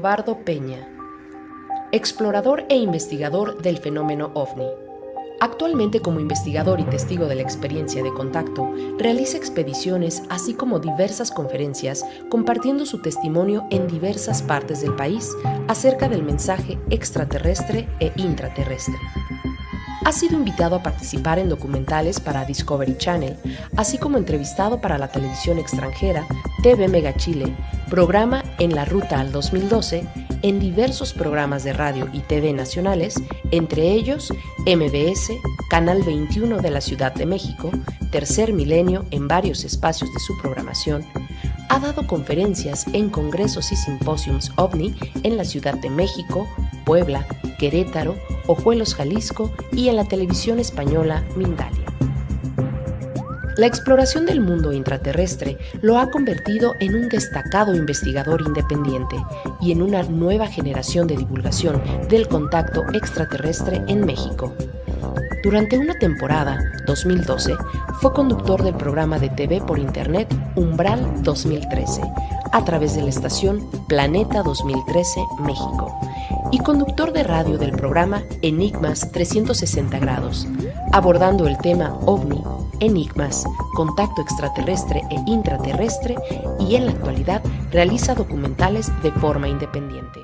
Leobardo Peña, explorador e investigador del fenómeno OVNI. Actualmente, como investigador y testigo de la experiencia de contacto, realiza expediciones así como diversas conferencias compartiendo su testimonio en diversas partes del país acerca del mensaje extraterrestre e intraterrestre. Ha sido invitado a participar en documentales para Discovery Channel, así como entrevistado para la televisión extranjera, TV Mega Chile, programa En la Ruta al 2012, en diversos programas de radio y TV nacionales, entre ellos MBS, Canal 21 de la Ciudad de México, Tercer Milenio en varios espacios de su programación. Ha dado conferencias en congresos y simposiums OVNI en la Ciudad de México, Puebla, Querétaro, Ojuelos, Jalisco y en la televisión española Mindalia. La exploración del mundo intraterrestre lo ha convertido en un destacado investigador independiente y en una nueva generación de divulgación del contacto extraterrestre en México. Durante una temporada, 2012, fue conductor del programa de TV por Internet Umbral 2013, a través de la estación Planeta 2013 México, y conductor de radio del programa Enigmas 360 grados, abordando el tema OVNI, enigmas, contacto extraterrestre e intraterrestre, y en la actualidad realiza documentales de forma independiente.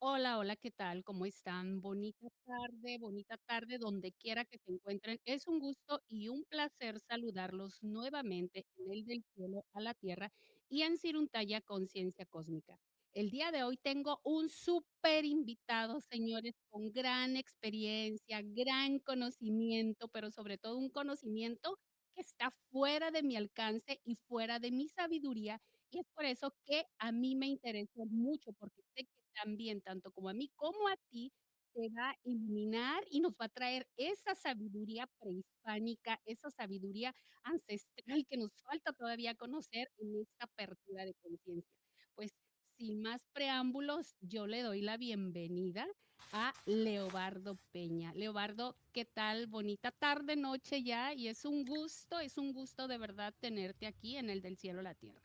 Hola, hola, ¿qué tal? ¿Cómo están? Bonita tarde, donde quiera que se encuentren. Es un gusto y un placer saludarlos nuevamente en el del cielo a la tierra y en Ciruntaya Conciencia Cósmica. El día de hoy tengo un súper invitado, señores, con gran experiencia, gran conocimiento, pero sobre todo un conocimiento que está fuera de mi alcance y fuera de mi sabiduría. Y es por eso que a mí me interesó mucho, porque sé que también, tanto como a mí como a ti, te va a iluminar y nos va a traer esa sabiduría prehispánica, esa sabiduría ancestral que nos falta todavía conocer en esta apertura de conciencia. Pues sin más preámbulos, yo le doy la bienvenida a Leobardo Peña. Leobardo, ¿qué tal? Bonita tarde, noche ya, y es un gusto de verdad tenerte aquí en el del cielo a la tierra.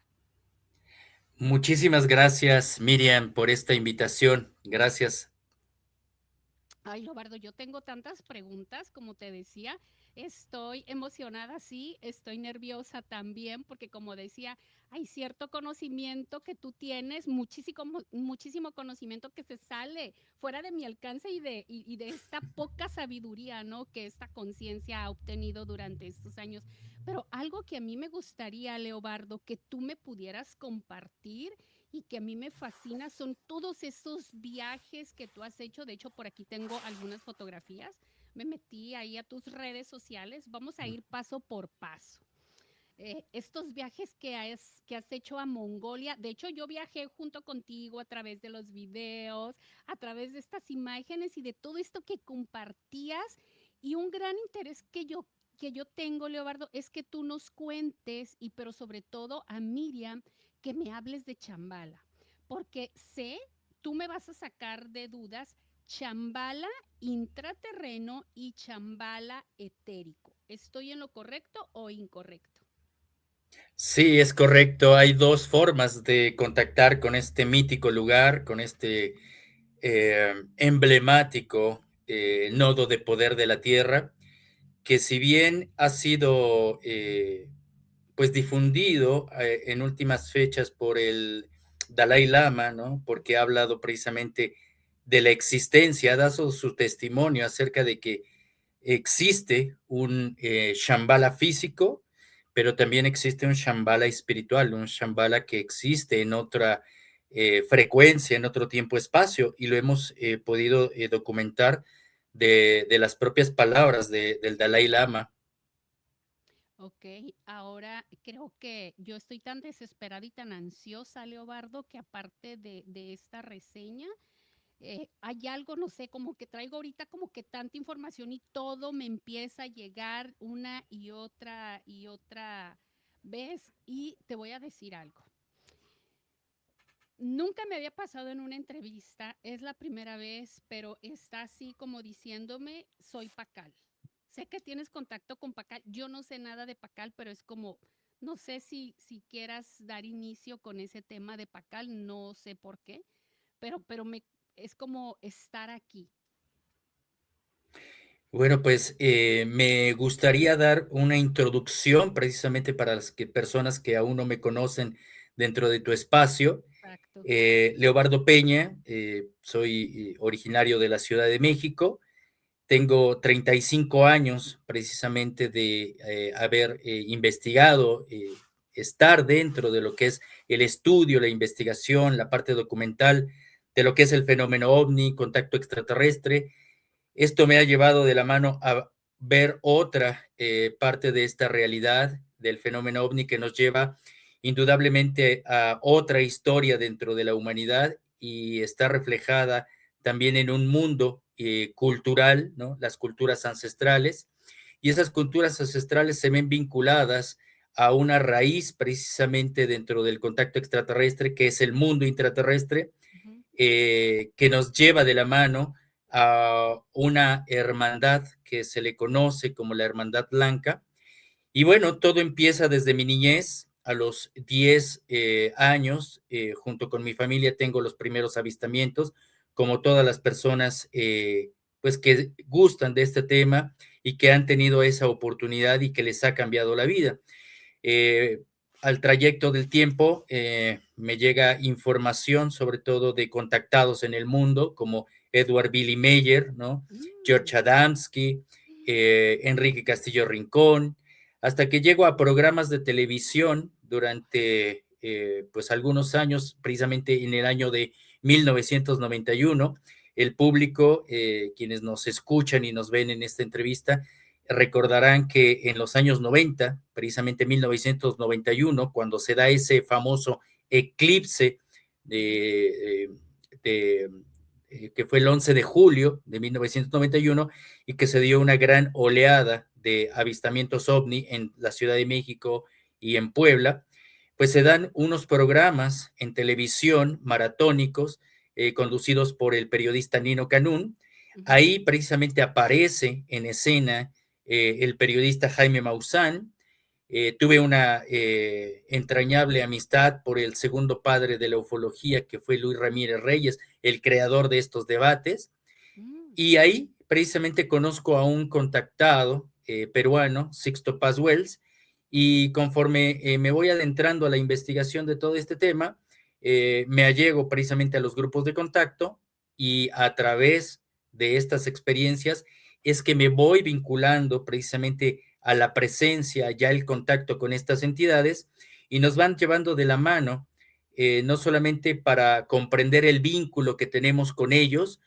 Muchísimas gracias, Miriam, por esta invitación. Gracias. Ay, Lobardo, yo tengo tantas preguntas, como te decía, estoy emocionada, sí, estoy nerviosa también, porque como decía, hay cierto conocimiento que tú tienes, muchísimo conocimiento que se sale fuera de mi alcance y de esta poca sabiduría, ¿no? Que esta conciencia ha obtenido durante estos años. Pero algo que a mí me gustaría, Leobardo, que tú me pudieras compartir y que a mí me fascina son todos esos viajes que tú has hecho. De hecho, por aquí tengo algunas fotografías. Me metí ahí a tus redes sociales. Vamos a ir paso por paso. Estos viajes que has hecho a Mongolia, de hecho yo viajé junto contigo a través de los videos, a través de estas imágenes y de todo esto que compartías y un gran interés que yo tengo, Leobardo, es que tú nos cuentes y pero sobre todo a Miriam que me hables de Chambala, porque sé, tú me vas a sacar de dudas Chambala intraterreno y Chambala etérico. ¿Estoy en lo correcto o incorrecto? Sí, es correcto. Hay dos formas de contactar con este mítico lugar, con este emblemático nodo de poder de la Tierra, que si bien ha sido pues difundido en últimas fechas por el Dalai Lama, ¿no? Porque ha hablado precisamente de la existencia, ha dado su testimonio acerca de que existe un Shambhala físico, pero también existe un Shambhala espiritual, un Shambhala que existe en otra frecuencia, en otro tiempo-espacio, y lo hemos podido documentar de las propias palabras del Dalai Lama. Ok, ahora creo que yo estoy tan desesperada y tan ansiosa, Leobardo, que aparte de esta reseña, hay algo, no sé, como que traigo ahorita como que tanta información y todo me empieza a llegar una y otra vez. Y te voy a decir algo. Nunca me había pasado en una entrevista, es la primera vez, pero está así como diciéndome, soy Pacal. Sé que tienes contacto con Pacal, yo no sé nada de Pacal, pero es como, no sé si quieras dar inicio con ese tema de Pacal, no sé por qué, pero es como estar aquí. Bueno, pues me gustaría dar una introducción precisamente para las personas que aún no me conocen dentro de tu espacio. Exacto. Leobardo Peña, soy originario de la Ciudad de México. Tengo 35 años precisamente de haber investigado, estar dentro de lo que es el estudio, la investigación, la parte documental de lo que es el fenómeno ovni, contacto extraterrestre. Esto me ha llevado de la mano a ver otra parte de esta realidad del fenómeno ovni que nos lleva indudablemente a otra historia dentro de la humanidad y está reflejada también en un mundo cultural, ¿no? Las culturas ancestrales. Y esas culturas ancestrales se ven vinculadas a una raíz precisamente dentro del contacto extraterrestre, que es el mundo intraterrestre, Ujú. que nos lleva de la mano a una hermandad que se le conoce como la Hermandad Blanca. Y bueno, todo empieza desde mi niñez. A los 10 años, junto con mi familia, tengo los primeros avistamientos, como todas las personas pues que gustan de este tema y que han tenido esa oportunidad y que les ha cambiado la vida. Eh, Al trayecto del tiempo me llega información, sobre todo de contactados en el mundo, como Edward Billy Mayer, ¿no? Mm. George Adamski, Enrique Castillo Rincón, hasta que llego a programas de televisión durante pues algunos años, precisamente en el año de 1991. El público, quienes nos escuchan y nos ven en esta entrevista, recordarán que en los años 90, precisamente 1991, cuando se da ese famoso eclipse de, que fue el 11 de julio de 1991 y que se dio una gran oleada de avistamientos ovni en la Ciudad de México y en Puebla, pues se dan unos programas en televisión maratónicos conducidos por el periodista Nino Canún. Ujú. Ahí precisamente aparece en escena el periodista Jaime Maussan. Tuve una entrañable amistad por el segundo padre de la ufología, que fue Luis Ramírez Reyes, el creador de estos debates. Mm. Y ahí precisamente conozco a un contactado peruano, Sixto Paz Wells, y conforme me voy adentrando a la investigación de todo este tema, me allego precisamente a los grupos de contacto y a través de estas experiencias es que me voy vinculando precisamente a la presencia, ya el contacto con estas entidades y nos van llevando de la mano, no solamente para comprender el vínculo que tenemos con ellos,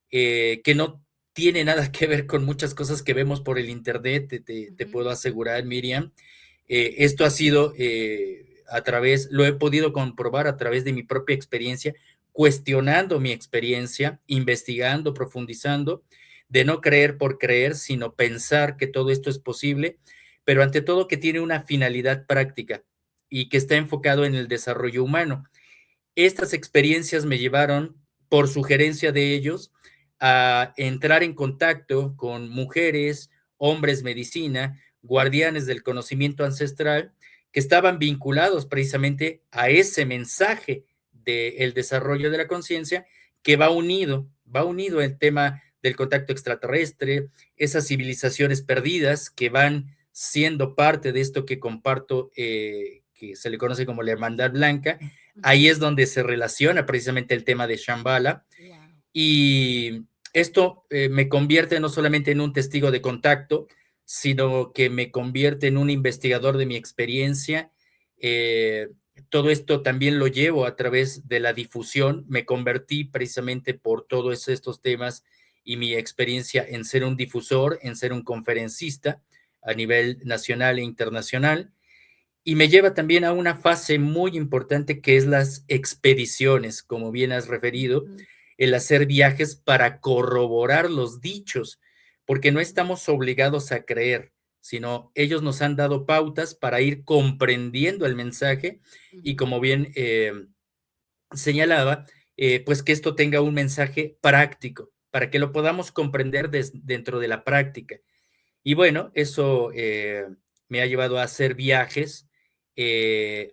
que no tiene nada que ver con muchas cosas que vemos por el Internet, te Ujú. puedo asegurar, Miriam. Esto ha sido a través, lo he podido comprobar a través de mi propia experiencia, cuestionando mi experiencia, investigando, profundizando, de no creer por creer, sino pensar que todo esto es posible, pero ante todo que tiene una finalidad práctica y que está enfocado en el desarrollo humano. Estas experiencias me llevaron, por sugerencia de ellos, a entrar en contacto con mujeres, hombres medicina, guardianes del conocimiento ancestral, que estaban vinculados precisamente a ese mensaje del desarrollo de la conciencia que va unido el tema del contacto extraterrestre, esas civilizaciones perdidas que van siendo parte de esto que comparto, que se le conoce como la Hermandad Blanca. Ahí Ujú. es donde se relaciona precisamente el tema de Shambhala Wow. y esto me convierte no solamente en un testigo de contacto, sino que me convierte en un investigador de mi experiencia. Eh, Todo esto también lo llevo a través de la difusión. Me convertí precisamente por todos estos temas y mi experiencia en ser un difusor, en ser un conferencista a nivel nacional e internacional. Y me lleva también a una fase muy importante que es las expediciones, como bien has referido, Ujú. el hacer viajes para corroborar los dichos, porque no estamos obligados a creer, sino ellos nos han dado pautas para ir comprendiendo el mensaje y Ujú. como bien señalaba, pues que esto tenga un mensaje práctico, para que lo podamos comprender dentro de la práctica. Y bueno, eso me ha llevado a hacer viajes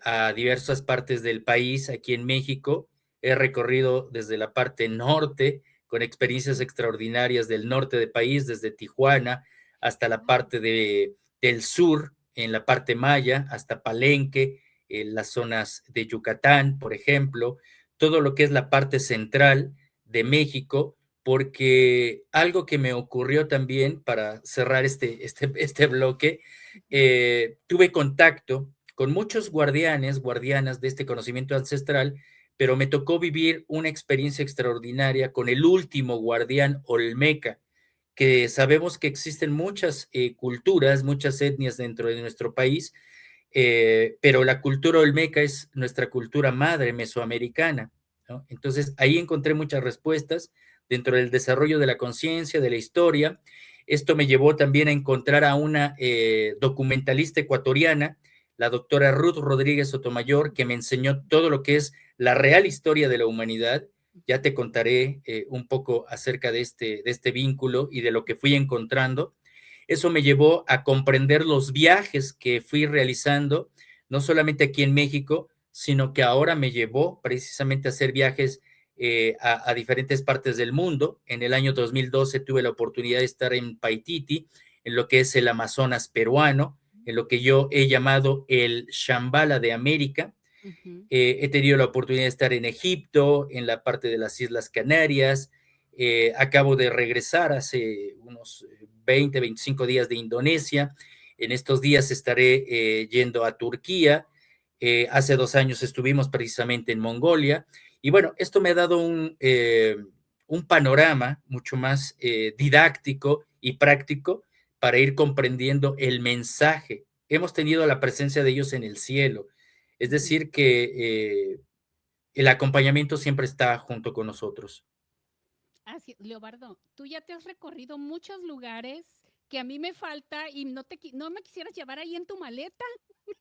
a diversas partes del país. Aquí en México he recorrido desde la parte norte, con experiencias extraordinarias del norte del país, desde Tijuana hasta la Wow. parte del sur, en la parte maya, hasta Palenque, en las zonas de Yucatán, por ejemplo, todo lo que es la parte central de México, porque algo que me ocurrió también para cerrar este bloque, tuve contacto con muchos guardianes, guardianas de este conocimiento ancestral, pero me tocó vivir una experiencia extraordinaria con el último guardián olmeca, que sabemos que existen muchas culturas, muchas etnias dentro de nuestro país, pero la cultura olmeca es nuestra cultura madre mesoamericana, ¿no? Entonces ahí encontré muchas respuestas dentro del desarrollo de la conciencia, de la historia. Esto me llevó también a encontrar a una documentalista ecuatoriana, la doctora Ruth Rodríguez Sotomayor, que me enseñó todo lo que es la real historia de la humanidad. Ya te contaré un poco acerca de este vínculo y de lo que fui encontrando. Eso me llevó a comprender los viajes que fui realizando, no solamente aquí en México, sino que ahora me llevó precisamente a hacer viajes a diferentes partes del mundo. En el año 2012 tuve la oportunidad de estar en Paititi, en lo que es el Amazonas peruano, en lo que yo he llamado el Shambhala de América. Ujú. He tenido la oportunidad de estar en Egipto, en la parte de las Islas Canarias. Acabo de regresar hace unos 20, 25 días de Indonesia. En estos días estaré yendo a Turquía. Hace 2 años estuvimos precisamente en Mongolia. Y bueno, esto me ha dado un panorama mucho más didáctico y práctico para ir comprendiendo el mensaje. Hemos tenido la presencia de ellos en el cielo. Es Ujú. decir, que el acompañamiento siempre está junto con nosotros. Así, Leobardo, tú ya te has recorrido muchos lugares que a mí me falta y no me quisieras llevar ahí en tu maleta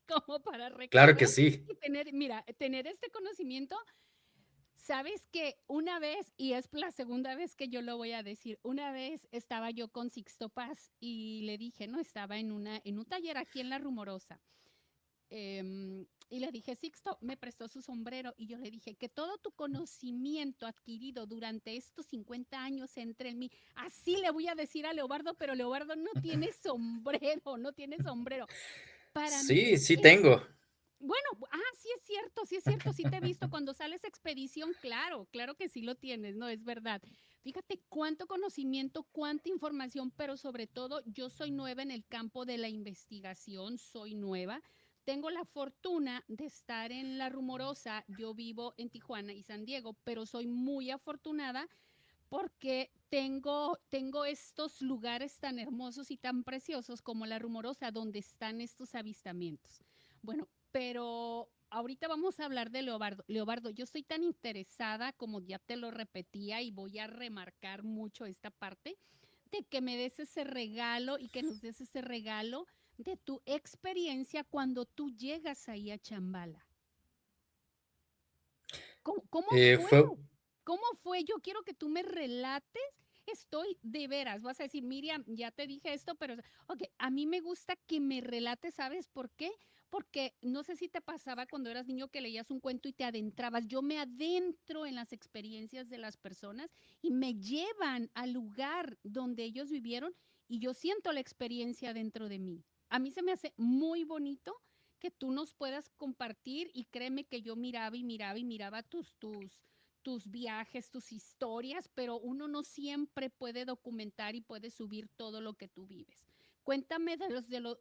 como para Claro que recorrer sí. y tener, mira, tener este conocimiento. Sabes que una vez, y es la segunda vez que yo lo voy a decir, una vez estaba yo con Sixto Paz y le dije, no, estaba en un taller aquí en La Rumorosa. Y le dije, Sixto, me prestó su sombrero y yo le dije que todo tu conocimiento adquirido durante estos 50 años entre en mí, así le voy a decir a Leobardo, pero Leobardo no tiene sombrero, no tiene sombrero. Para mí Sí, sí es, tengo. bueno, sí es cierto, sí te he visto cuando sales a expedición, claro, claro que sí lo tienes, no, es verdad. Fíjate cuánto conocimiento, cuánta información, pero sobre todo yo soy nueva en el campo de la investigación, soy nueva. Tengo la fortuna de estar en La Rumorosa, yo vivo en Tijuana y San Diego, pero soy muy afortunada porque tengo estos lugares tan hermosos y tan preciosos como La Rumorosa, donde están estos avistamientos. Bueno, pero ahorita vamos a hablar de Leobardo. Leobardo, yo estoy tan interesada, como ya te lo repetía, y voy a remarcar mucho esta parte, de que me des ese regalo y que nos des ese regalo de tu experiencia cuando tú llegas ahí a Chambala. ¿Cómo fue? Fue, ¿Cómo fue? Yo quiero que tú me relates. Estoy de veras, vas a decir, Miriam, ya te dije esto, pero, ok, a mí me gusta que me relates, ¿sabes por qué? Porque no sé si te pasaba cuando eras niño que leías un cuento y te adentrabas. Yo me adentro en las experiencias de las personas y me llevan al lugar donde ellos vivieron y yo siento la experiencia dentro de mí. A mí se me hace muy bonito que tú nos puedas compartir y créeme que yo miraba y miraba y miraba tus viajes, tus historias, pero uno no siempre puede documentar y puede subir todo lo que tú vives. Cuéntame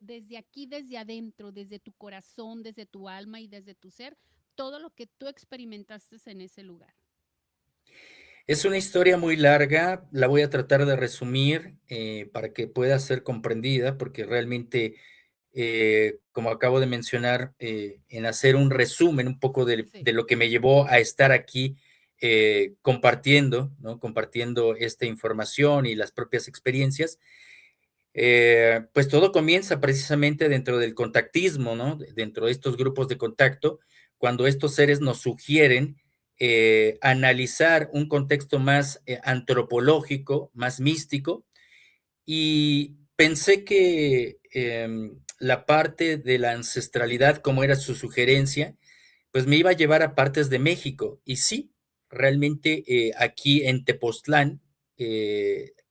desde aquí, desde adentro, desde tu corazón, desde tu alma y desde tu ser, todo lo que tú experimentaste en ese lugar. es una historia muy larga, la voy a tratar de resumir para que pueda ser comprendida, porque realmente, como acabo de mencionar, en hacer un resumen un poco Sí. de lo que me llevó a estar aquí compartiendo, ¿no? Compartiendo esta información y las propias experiencias. Pues todo comienza precisamente dentro del contactismo, ¿no? Dentro de estos grupos de contacto, cuando estos seres nos sugieren analizar un contexto más antropológico, más místico, y pensé que la parte de la ancestralidad, como era su sugerencia, pues me iba a llevar a partes de México. Y sí, realmente aquí en Tepoztlán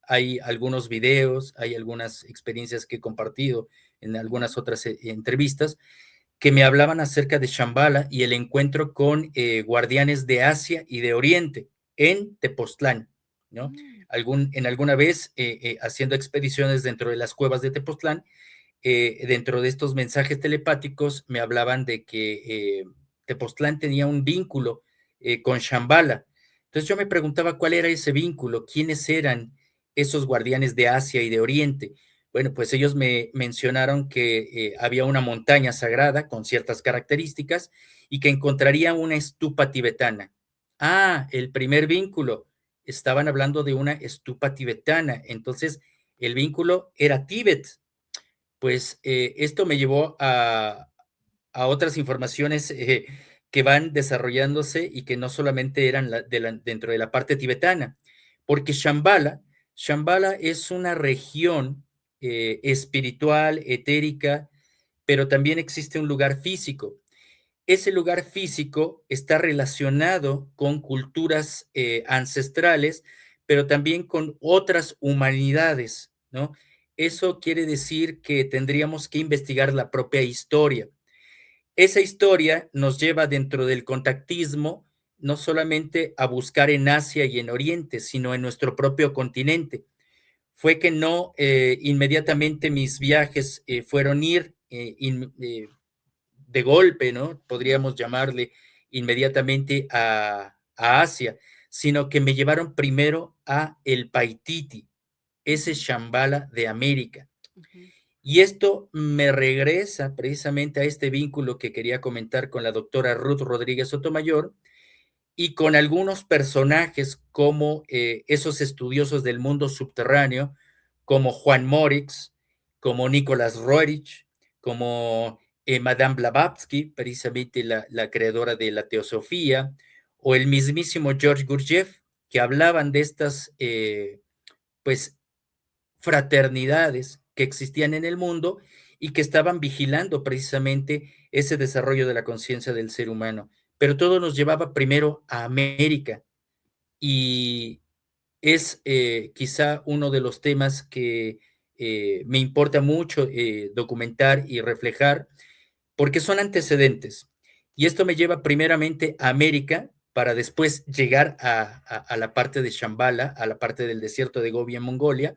hay algunos videos, hay algunas experiencias que he compartido en algunas otras entrevistas que me hablaban acerca de Shambhala y el encuentro con guardianes de Asia y de Oriente en Tepoztlán, ¿no? En alguna vez haciendo expediciones dentro de las cuevas de Tepoztlán, dentro de estos mensajes telepáticos me hablaban de que Tepoztlán tenía un vínculo con Shambhala. Entonces yo me preguntaba cuál era ese vínculo, quiénes eran esos guardianes de Asia y de Oriente. Bueno, pues ellos me mencionaron que había una montaña sagrada con ciertas características y que encontraría una estupa tibetana. Ah, el primer vínculo. Estaban hablando de una estupa tibetana. Entonces, el vínculo era Tíbet. Pues esto me llevó a otras informaciones que van desarrollándose y que no solamente eran dentro de la parte tibetana, porque Shambhala es una región espiritual, etérica, pero también existe un lugar físico. Ese lugar físico está relacionado con culturas ancestrales, pero también con otras humanidades, ¿no? Eso quiere decir que tendríamos que investigar la propia historia. Esa historia nos lleva dentro del contactismo no solamente a buscar en Asia y en Oriente, sino en nuestro propio continente. Fue que no inmediatamente mis viajes fueron de golpe, ¿no? Podríamos llamarle inmediatamente a Asia, sino que me llevaron primero a el Paititi, ese Shambhala de América. Y esto me regresa precisamente a este vínculo que quería comentar con la doctora Ruth Rodríguez Sotomayor y con algunos personajes como esos estudiosos del mundo subterráneo, como Juan Morix, como Nicolás Roerich, como Madame Blavatsky, precisamente la creadora de la teosofía, o el mismísimo George Gurdjieff, que hablaban de estas, pues, fraternidades que existían en el mundo y que estaban vigilando precisamente ese desarrollo de la conciencia del ser humano. Pero todo nos llevaba primero a América y es quizá uno de los temas que me importa mucho documentar y reflejar porque son antecedentes. Y esto me lleva primeramente a América para después llegar a la parte de Shambhala, a la parte del desierto de Gobi en Mongolia,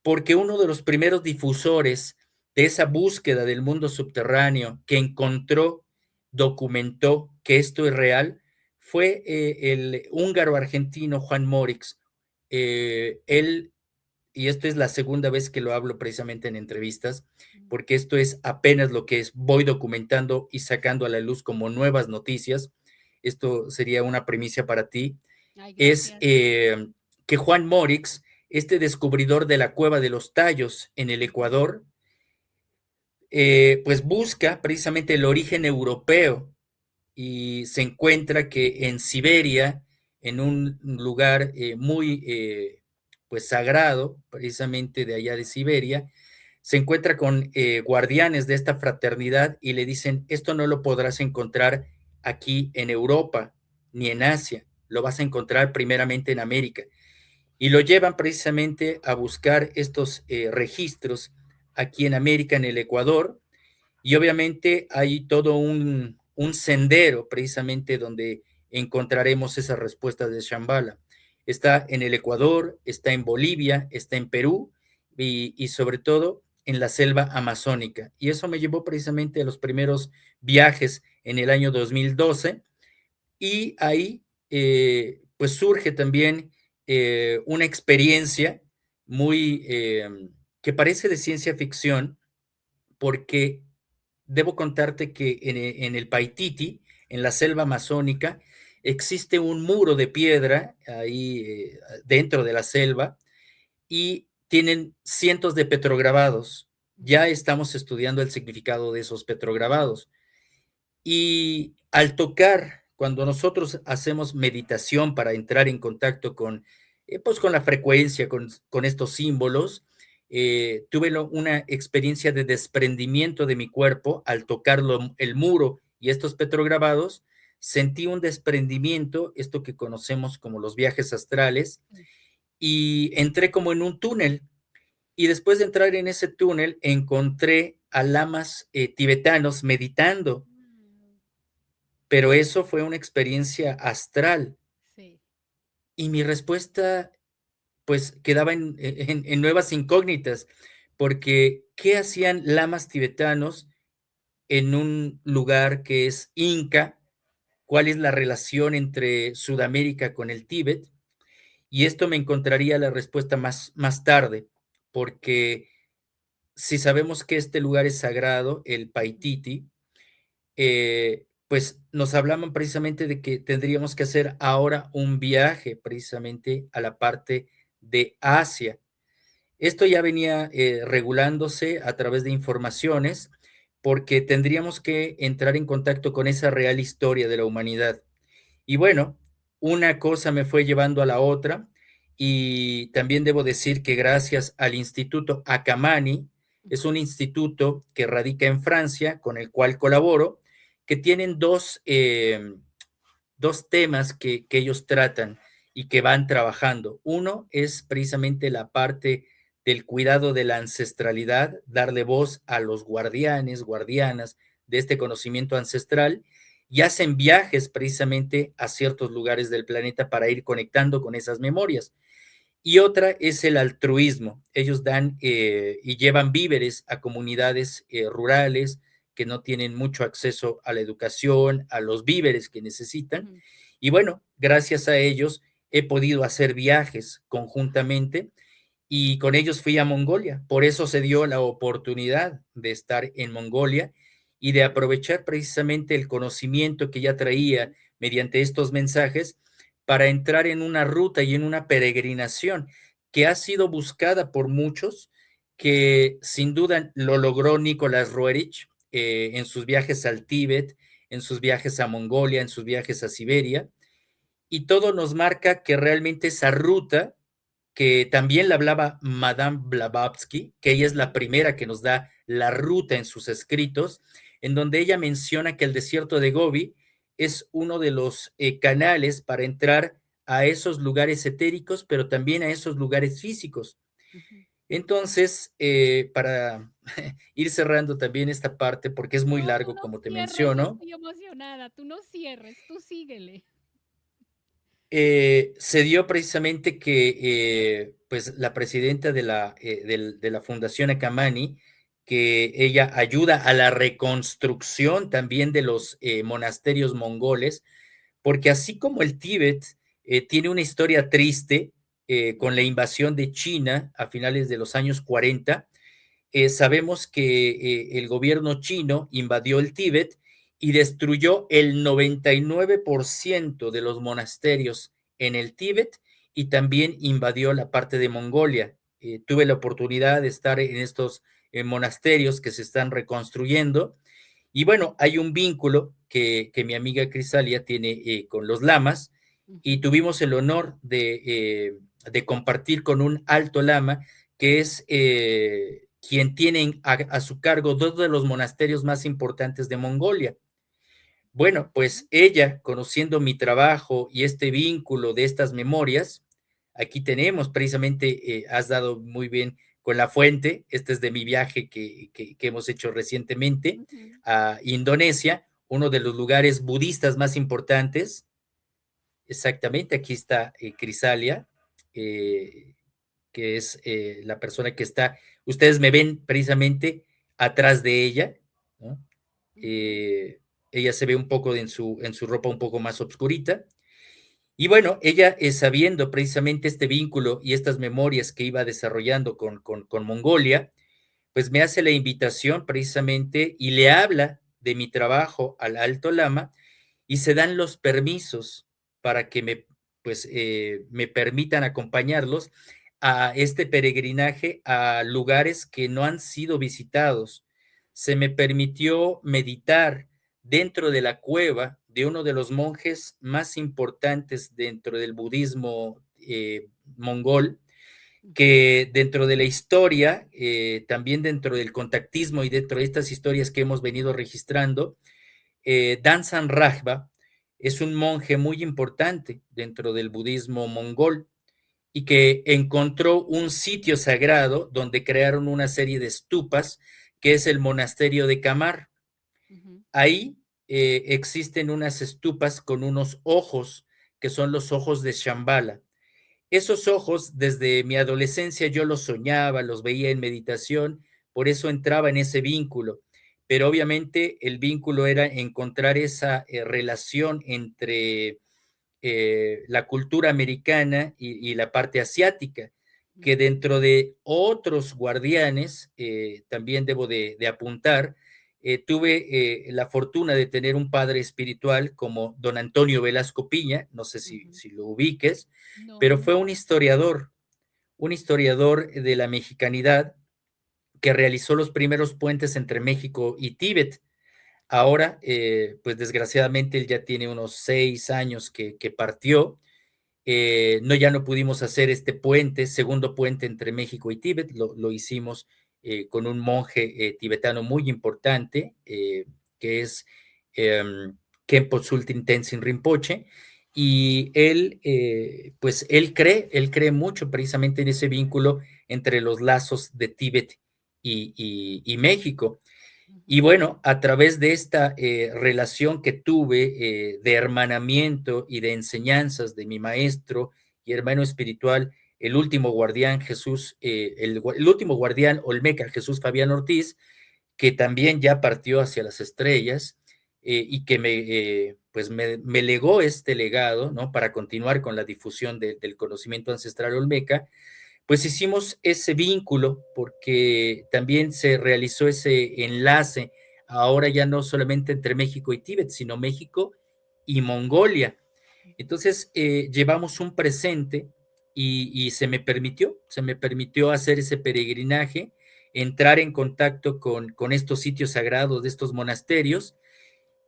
porque uno de los primeros difusores de esa búsqueda del mundo subterráneo que encontró, documentó que esto es real, fue el húngaro argentino Juan Morix. Él, y esto es la segunda vez que lo hablo precisamente en entrevistas, porque esto es apenas lo que voy documentando y sacando a la luz como nuevas noticias. Esto sería una primicia para ti. Ay, Es gracias. que Juan Morix, este descubridor de la Cueva de los Tallos en el Ecuador, pues busca precisamente el origen europeo y se encuentra que en Siberia, en un lugar muy pues sagrado, precisamente de allá de Siberia, se encuentra con guardianes de esta fraternidad y le dicen, esto no lo podrás encontrar aquí en Europa ni en Asia, lo vas a encontrar primeramente en América. Y lo llevan precisamente a buscar estos registros aquí en América, en el Ecuador, y obviamente hay todo un sendero precisamente donde encontraremos esas respuestas de Shambhala. Está en el Ecuador, está en Bolivia, está en Perú y sobre todo en la selva amazónica. Y eso me llevó precisamente a los primeros viajes en el año 2012 y ahí pues surge también una experiencia muy que parece de ciencia ficción porque debo contarte que en el Paititi, en la selva amazónica, existe un muro de piedra ahí dentro de la selva y tienen cientos de petrograbados. Ya estamos estudiando el significado de esos petrograbados. Y al tocar cuando nosotros hacemos meditación para entrar en contacto pues con la frecuencia, con estos símbolos, tuve una experiencia de desprendimiento de mi cuerpo al tocar el muro y estos petrograbados. Sentí un desprendimiento, esto que conocemos como los viajes astrales, y entré como en un túnel. Y después de entrar en ese túnel, encontré a lamas tibetanos meditando, pero eso fue una experiencia astral. Sí. Y mi respuesta, pues, quedaba en nuevas incógnitas, porque ¿qué hacían lamas tibetanos en un lugar que es inca? ¿Cuál es la relación entre Sudamérica con el Tíbet? Y esto me encontraría la respuesta más tarde, porque si sabemos que este lugar es sagrado, el Paititi, pues nos hablaban precisamente de que tendríamos que hacer ahora un viaje precisamente a la parte de Asia. Esto ya venía regulándose a través de informaciones porque tendríamos que entrar en contacto con esa real historia de la humanidad. Y bueno, una cosa me fue llevando a la otra y también debo decir que gracias al Instituto Akamani, es un instituto que radica en Francia, con el cual colaboro, que tienen dos temas que ellos tratan y que van trabajando. Uno es precisamente la parte del cuidado de la ancestralidad, darle voz a los guardianes, guardianas de este conocimiento ancestral, y hacen viajes precisamente a ciertos lugares del planeta para ir conectando con esas memorias. Y otra es el altruismo. Ellos dan y llevan víveres a comunidades rurales que no tienen mucho acceso a la educación, a los víveres que necesitan. Y bueno, gracias a ellos he podido hacer viajes conjuntamente y con ellos fui a Mongolia. Por eso se dio la oportunidad de estar en Mongolia y de aprovechar precisamente el conocimiento que ya traía mediante estos mensajes para entrar en una ruta y en una peregrinación que ha sido buscada por muchos, que sin duda lo logró Nicolás Roerich en sus viajes al Tíbet, en sus viajes a Mongolia, en sus viajes a Siberia, y todo nos marca que realmente esa ruta, que también la hablaba Madame Blavatsky, que ella es la primera que nos da la ruta en sus escritos, en donde ella menciona que el desierto de Gobi es uno de los canales para entrar a esos lugares etéricos, pero también a esos lugares físicos. Entonces, para ir cerrando también esta parte, porque es muy No, tú largo, no como te cierres, yo menciono, estoy emocionada. Tú no cierres, tú síguele. se dio precisamente que pues la presidenta de la Fundación Akamani, que ella ayuda a la reconstrucción también de los monasterios mongoles, porque así como el Tíbet tiene una historia triste con la invasión de China a finales de los años 40, sabemos que el gobierno chino invadió el Tíbet y destruyó el 99% de los monasterios en el Tíbet y también invadió la parte de Mongolia. Tuve la oportunidad de estar en estos monasterios que se están reconstruyendo y bueno, hay un vínculo que mi amiga Crisalia tiene con los lamas y tuvimos el honor de compartir con un alto lama que es quien tiene a su cargo dos de los monasterios más importantes de Mongolia. Bueno, pues ella, conociendo mi trabajo y este vínculo de estas memorias, aquí tenemos precisamente, has dado muy bien con la fuente, este es de mi viaje que hemos hecho recientemente a Indonesia, uno de los lugares budistas más importantes. Exactamente, aquí está Crisalia, que es la persona que está, ustedes me ven precisamente atrás de ella, ¿no? Ella se ve un poco en su ropa un poco más oscurita. Y bueno, ella sabiendo precisamente este vínculo y estas memorias que iba desarrollando con Mongolia, pues me hace la invitación precisamente y le habla de mi trabajo al Alto Lama y se dan los permisos para que me permitan acompañarlos a este peregrinaje a lugares que no han sido visitados. Se me permitió meditar dentro de la cueva de uno de los monjes más importantes dentro del budismo mongol, que dentro de la historia, también dentro del contactismo y dentro de estas historias que hemos venido registrando, Danzan Rajba es un monje muy importante dentro del budismo mongol y que encontró un sitio sagrado donde crearon una serie de stupas, que es el monasterio de Kamar. Ahí existen unas estupas con unos ojos, que son los ojos de Shambhala. Esos ojos, desde mi adolescencia yo los soñaba, los veía en meditación, por eso entraba en ese vínculo. Pero obviamente el vínculo era encontrar esa relación entre la cultura americana y la parte asiática, que dentro de otros guardianes, también debo de apuntar, tuve la fortuna de tener un padre espiritual como don Antonio Velasco Piña, no sé si lo ubiques, pero No. fue un historiador de la mexicanidad que realizó los primeros puentes entre México y Tíbet. Ahora, pues desgraciadamente él ya tiene unos 6 años que partió. No, ya no pudimos hacer este puente, segundo puente entre México y Tíbet, lo hicimos con un monje tibetano muy importante, que es Khenpo Sultin Tenzin Rinpoche, y él, pues él cree mucho precisamente en ese vínculo entre los lazos de Tíbet y México. Y bueno, a través de esta relación que tuve de hermanamiento y de enseñanzas de mi maestro y hermano espiritual, el último guardián Jesús, el último guardián Olmeca Jesús Fabián Ortiz, que también ya partió hacia las estrellas y que pues me legó este legado, ¿no? Para continuar con la difusión del conocimiento ancestral Olmeca, pues hicimos ese vínculo porque también se realizó ese enlace, ahora ya no solamente entre México y Tíbet, sino México y Mongolia. Entonces llevamos un presente y se me permitió hacer ese peregrinaje, entrar en contacto con estos sitios sagrados de estos monasterios,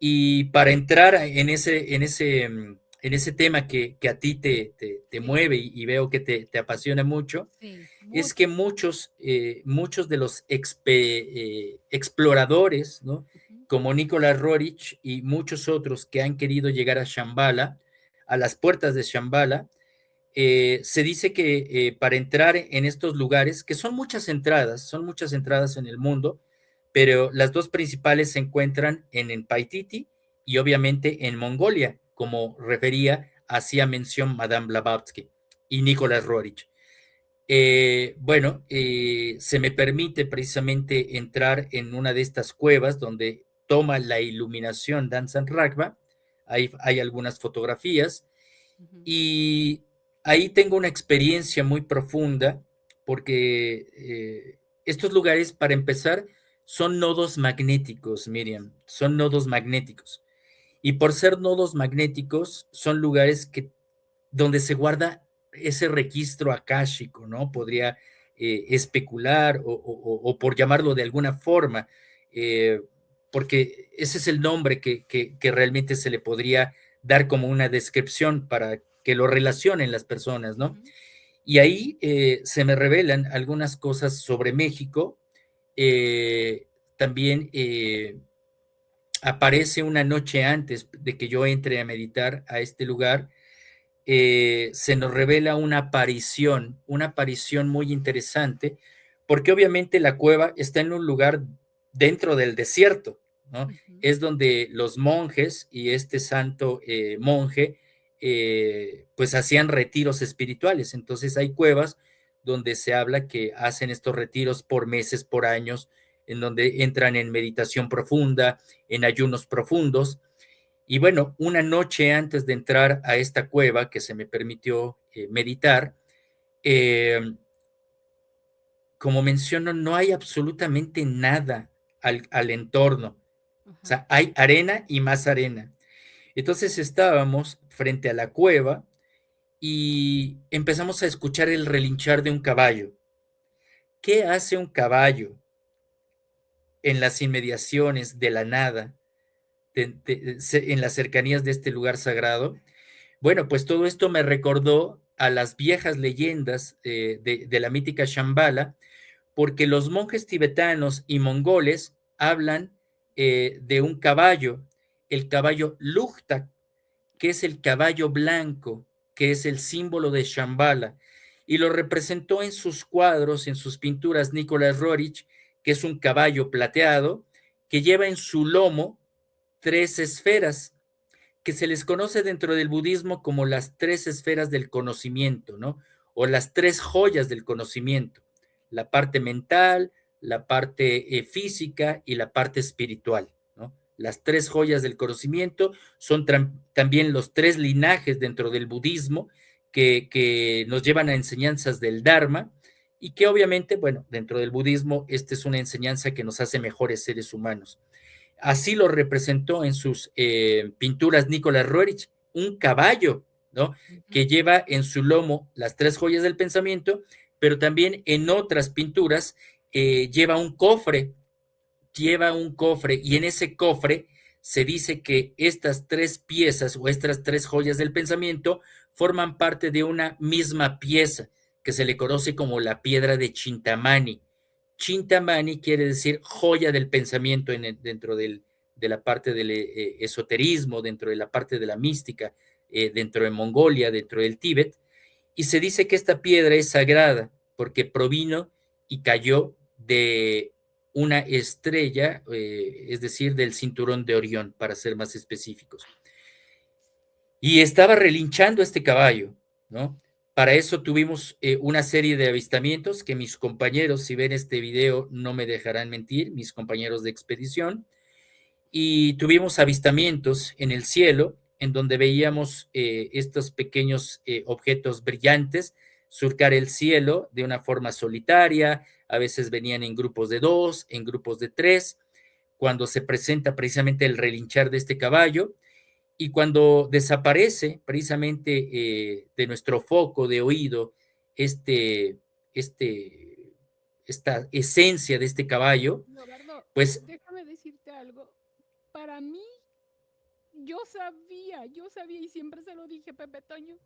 y para entrar en ese tema que a ti te Sí, mueve y veo que te apasiona mucho, sí, es que mucho. muchos de los exploradores, ¿no? Ujú, Como Nicolás Roerich y muchos otros que han querido llegar a Shambhala, a las puertas de Shambhala, se dice que para entrar en estos lugares, que son muchas entradas en el mundo, pero las dos principales se encuentran en Paititi y obviamente en Mongolia, como hacía mención Madame Blavatsky y Nicolás Roerich. Bueno, se me permite precisamente entrar en una de estas cuevas donde toma la iluminación Danzan Ragba. Hay algunas fotografías ujú, y ahí tengo una experiencia muy profunda porque estos lugares, para empezar, son nodos magnéticos, Miriam, son nodos magnéticos. Y por ser nodos magnéticos, son lugares donde se guarda ese registro akáshico, ¿no? Podría especular o por llamarlo de alguna forma, eh, porque ese es el nombre que realmente se le podría dar como una descripción para que lo relacionen las personas, ¿no? ujú, Y ahí se me revelan algunas cosas sobre México. También aparece una noche antes de que yo entre a meditar a este lugar, se nos revela una aparición muy interesante, porque obviamente la cueva está en un lugar dentro del desierto, ¿no? ujú, Es donde los monjes y este santo monje, pues hacían retiros espirituales. Entonces hay cuevas donde se habla que hacen estos retiros por meses, por años, en donde entran en meditación profunda, en ayunos profundos. Y bueno, una noche antes de entrar a esta cueva que se me permitió meditar, eh, como menciono, no hay absolutamente nada al entorno. O ajá, sea, hay arena y más arena. Entonces estábamos frente a la cueva y empezamos a escuchar el relinchar de un caballo. ¿Qué hace un caballo en las inmediaciones de la nada? en las cercanías de este lugar sagrado. Bueno, pues todo esto me recordó a las viejas leyendas de la mítica Shambhala, porque los monjes tibetanos y mongoles hablan de un caballo, el caballo Luktak, que es el caballo blanco, que es el símbolo de Shambhala, y lo representó en sus cuadros, en sus pinturas, Nicolás Roerich, que es un caballo plateado que lleva en su lomo 3 esferas, que se les conoce dentro del budismo como las 3 esferas del conocimiento, ¿no? O las 3 joyas del conocimiento: la parte mental, la parte física y la parte espiritual, ¿no? Las 3 joyas del conocimiento son también los 3 linajes dentro del budismo que nos llevan a enseñanzas del Dharma, y que obviamente, bueno, dentro del budismo, esta es una enseñanza que nos hace mejores seres humanos. Así lo representó en sus pinturas Nicolás Roerich, un caballo, ¿no? Que lleva en su lomo las 3 joyas del pensamiento, pero también en otras pinturas lleva un cofre, y en ese cofre se dice que estas 3 piezas o estas 3 joyas del pensamiento forman parte de una misma pieza que se le conoce como la piedra de Chintamani. Chintamani quiere decir joya del pensamiento dentro de la parte del esoterismo, dentro de la parte de la mística, dentro de Mongolia, dentro del Tíbet, y se dice que esta piedra es sagrada porque provino y cayó de una estrella, es decir, del cinturón de Orión, para ser más específicos. Y estaba relinchando este caballo, ¿no? Para eso tuvimos una serie de avistamientos que mis compañeros, si ven este video, no me dejarán mentir, mis compañeros de expedición, y tuvimos avistamientos en el cielo en donde veíamos estos pequeños objetos brillantes surcar el cielo de una forma solitaria. A veces venían en grupos de 2, en grupos de 3, cuando se presenta precisamente el relinchar de este caballo. Y cuando desaparece precisamente de nuestro foco de oído este, esta esencia de este caballo, Leobardo, pues déjame decirte algo. Para mí, yo sabía y siempre se lo dije, Pepe Toño.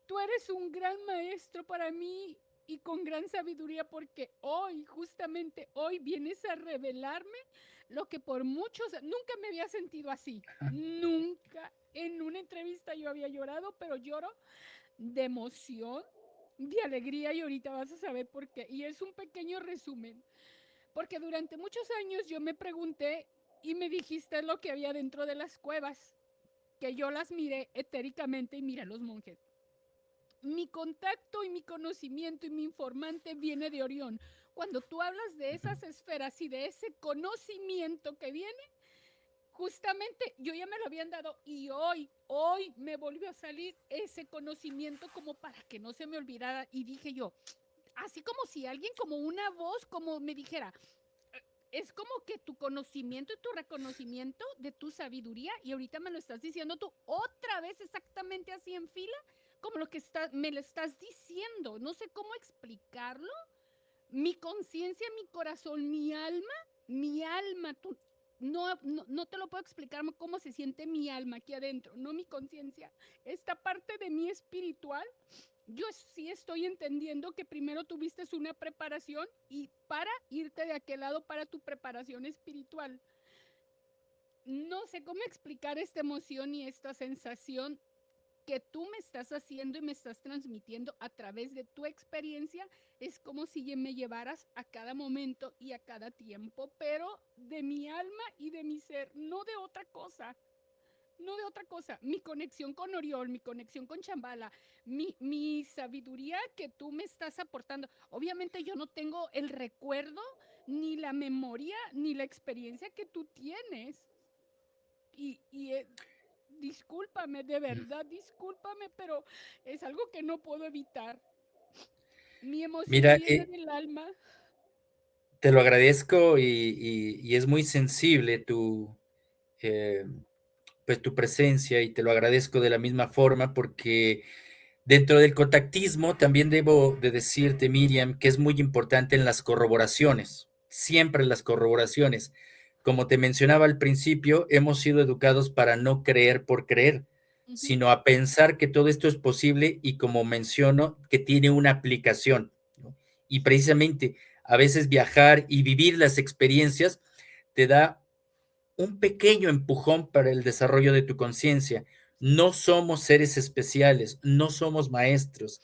Tú eres un gran maestro para mí y con gran sabiduría, porque hoy, justamente hoy, vienes a revelarme lo que por muchos, nunca me había sentido así, nunca. En una entrevista yo había llorado, pero lloro de emoción, de alegría, y ahorita vas a saber por qué. Y es un pequeño resumen, porque durante muchos años yo me pregunté y me dijiste lo que había dentro de las cuevas, que yo las miré etéricamente y miré a los monjes. Mi contacto y mi conocimiento y mi informante viene de Orión. Cuando tú hablas de esas esferas y de ese conocimiento que viene, justamente yo ya me lo habían dado, y hoy me volvió a salir ese conocimiento como para que no se me olvidara. Y dije yo, así como si alguien, como una voz, como me dijera, es como que tu conocimiento y tu reconocimiento de tu sabiduría, y ahorita me lo estás diciendo tú otra vez exactamente así en fila, como lo que me lo estás diciendo. No sé cómo explicarlo. Mi conciencia, mi corazón, mi alma, tú, no te lo puedo explicar cómo se siente mi alma aquí adentro, no mi conciencia. Esta parte de mí espiritual, yo sí estoy entendiendo que primero tuviste una preparación y para irte de aquel lado para tu preparación espiritual. No sé cómo explicar esta emoción y esta sensación que tú me estás haciendo y me estás transmitiendo a través de tu experiencia. Es como si me llevaras a cada momento y a cada tiempo, pero de mi alma y de mi ser, no de otra cosa. No de otra cosa. Mi conexión con Orión, mi conexión con Shambhala, mi sabiduría que tú me estás aportando. Obviamente yo no tengo el recuerdo, ni la memoria, ni la experiencia que tú tienes. Y discúlpame, de verdad, discúlpame, pero es algo que no puedo evitar. Mi emoción mira, viene del alma. te lo agradezco, y es muy sensible pues tu presencia, y te lo agradezco de la misma forma, porque dentro del contactismo también debo de decirte, Miriam, que es muy importante en las corroboraciones, siempre las corroboraciones, como te mencionaba al principio, hemos sido educados para no creer por creer, Ujú. sino a pensar que todo esto es posible y como menciono, que tiene una aplicación, ¿no? Y precisamente a veces viajar y vivir las experiencias te da un pequeño empujón para el desarrollo de tu conciencia. No somos seres especiales, no somos maestros.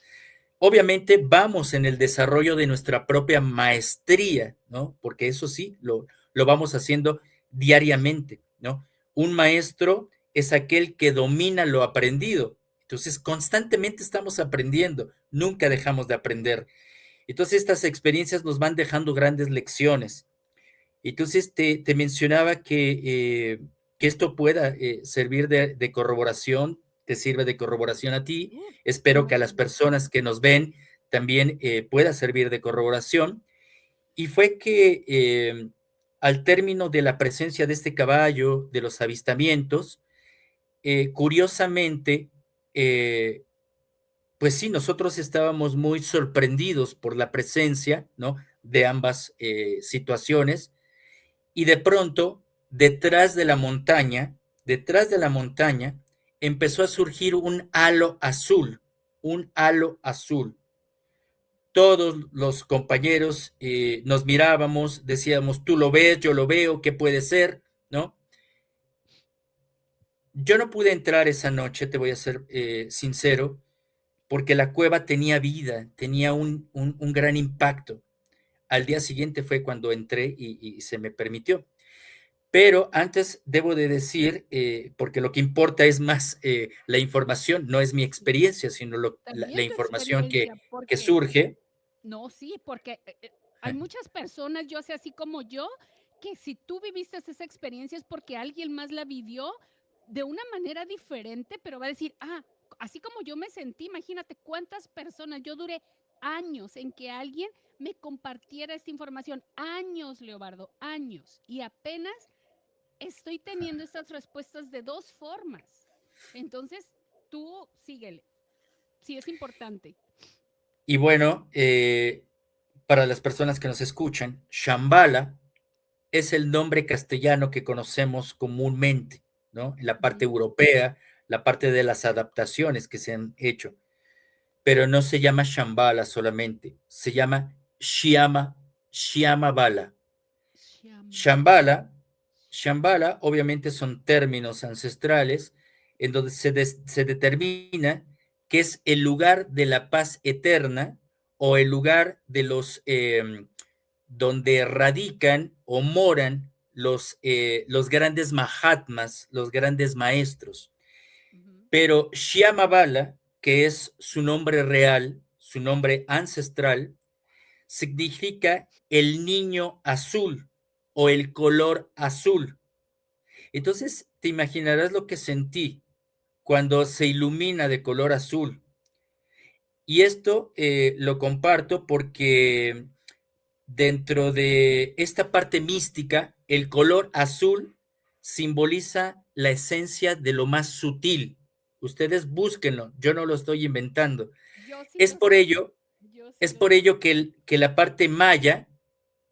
Obviamente vamos en el desarrollo de nuestra propia maestría, ¿no? Porque eso sí, lo vamos haciendo diariamente, ¿no? Un maestro es aquel que domina lo aprendido. Entonces, constantemente estamos aprendiendo, nunca dejamos de aprender. Entonces, estas experiencias nos van dejando grandes lecciones. Entonces, te mencionaba que esto pueda servir de corroboración, te sirve de corroboración a ti. Espero que a las Mucho. personas que nos ven también pueda servir de corroboración. Y fue que al término de la presencia de este caballo, de los avistamientos, curiosamente, eh, pues sí, nosotros estábamos muy sorprendidos por la presencia, ¿no? De ambas situaciones y de pronto, detrás de la montaña, empezó a surgir un halo azul. Todos los compañeros nos mirábamos, decíamos, tú lo ves, yo lo veo, ¿qué puede ser? ¿No? Yo no pude entrar esa noche, te voy a ser sincero, porque la cueva tenía vida, tenía un gran impacto. Al día siguiente fue cuando entré y se me permitió. Pero antes debo de decir, porque lo que importa es más la información, no es mi experiencia, sino la También tu información experiencia, que porque surge. no, sí, porque hay muchas personas, yo sé así como yo, que si tú viviste esa experiencia es porque alguien más la vivió de una manera diferente, pero va a decir, ah, así como yo me sentí, imagínate cuántas personas, yo duré años en que alguien me compartiera esta información, años, Leobardo, años, y apenas estoy teniendo estas respuestas de dos formas. Entonces, tú síguele, sí es importante. Y bueno, para las personas que nos escuchan, Shambhala es el nombre castellano que conocemos comúnmente, ¿no? En la parte Ujú. europea, la parte de las adaptaciones que se han hecho. Pero no se llama Shambhala solamente, se llama Shyamabala. Shambhala. Shambhala, Shambhala obviamente son términos ancestrales en donde se determina que es el lugar de la paz eterna o el lugar de los donde radican o moran los grandes mahatmas, los grandes maestros. Ujú. Pero Shyamabala, que es su nombre real, su nombre ancestral, significa el niño azul o el color azul. Entonces, te imaginarás lo que sentí cuando se ilumina de color azul. Y esto lo comparto porque dentro de esta parte mística, el color azul simboliza la esencia de lo más sutil. Ustedes búsquenlo, yo no lo estoy inventando. Yo sí Es lo por sé, ello, yo sí es lo por sé. ello que la parte maya Ujú.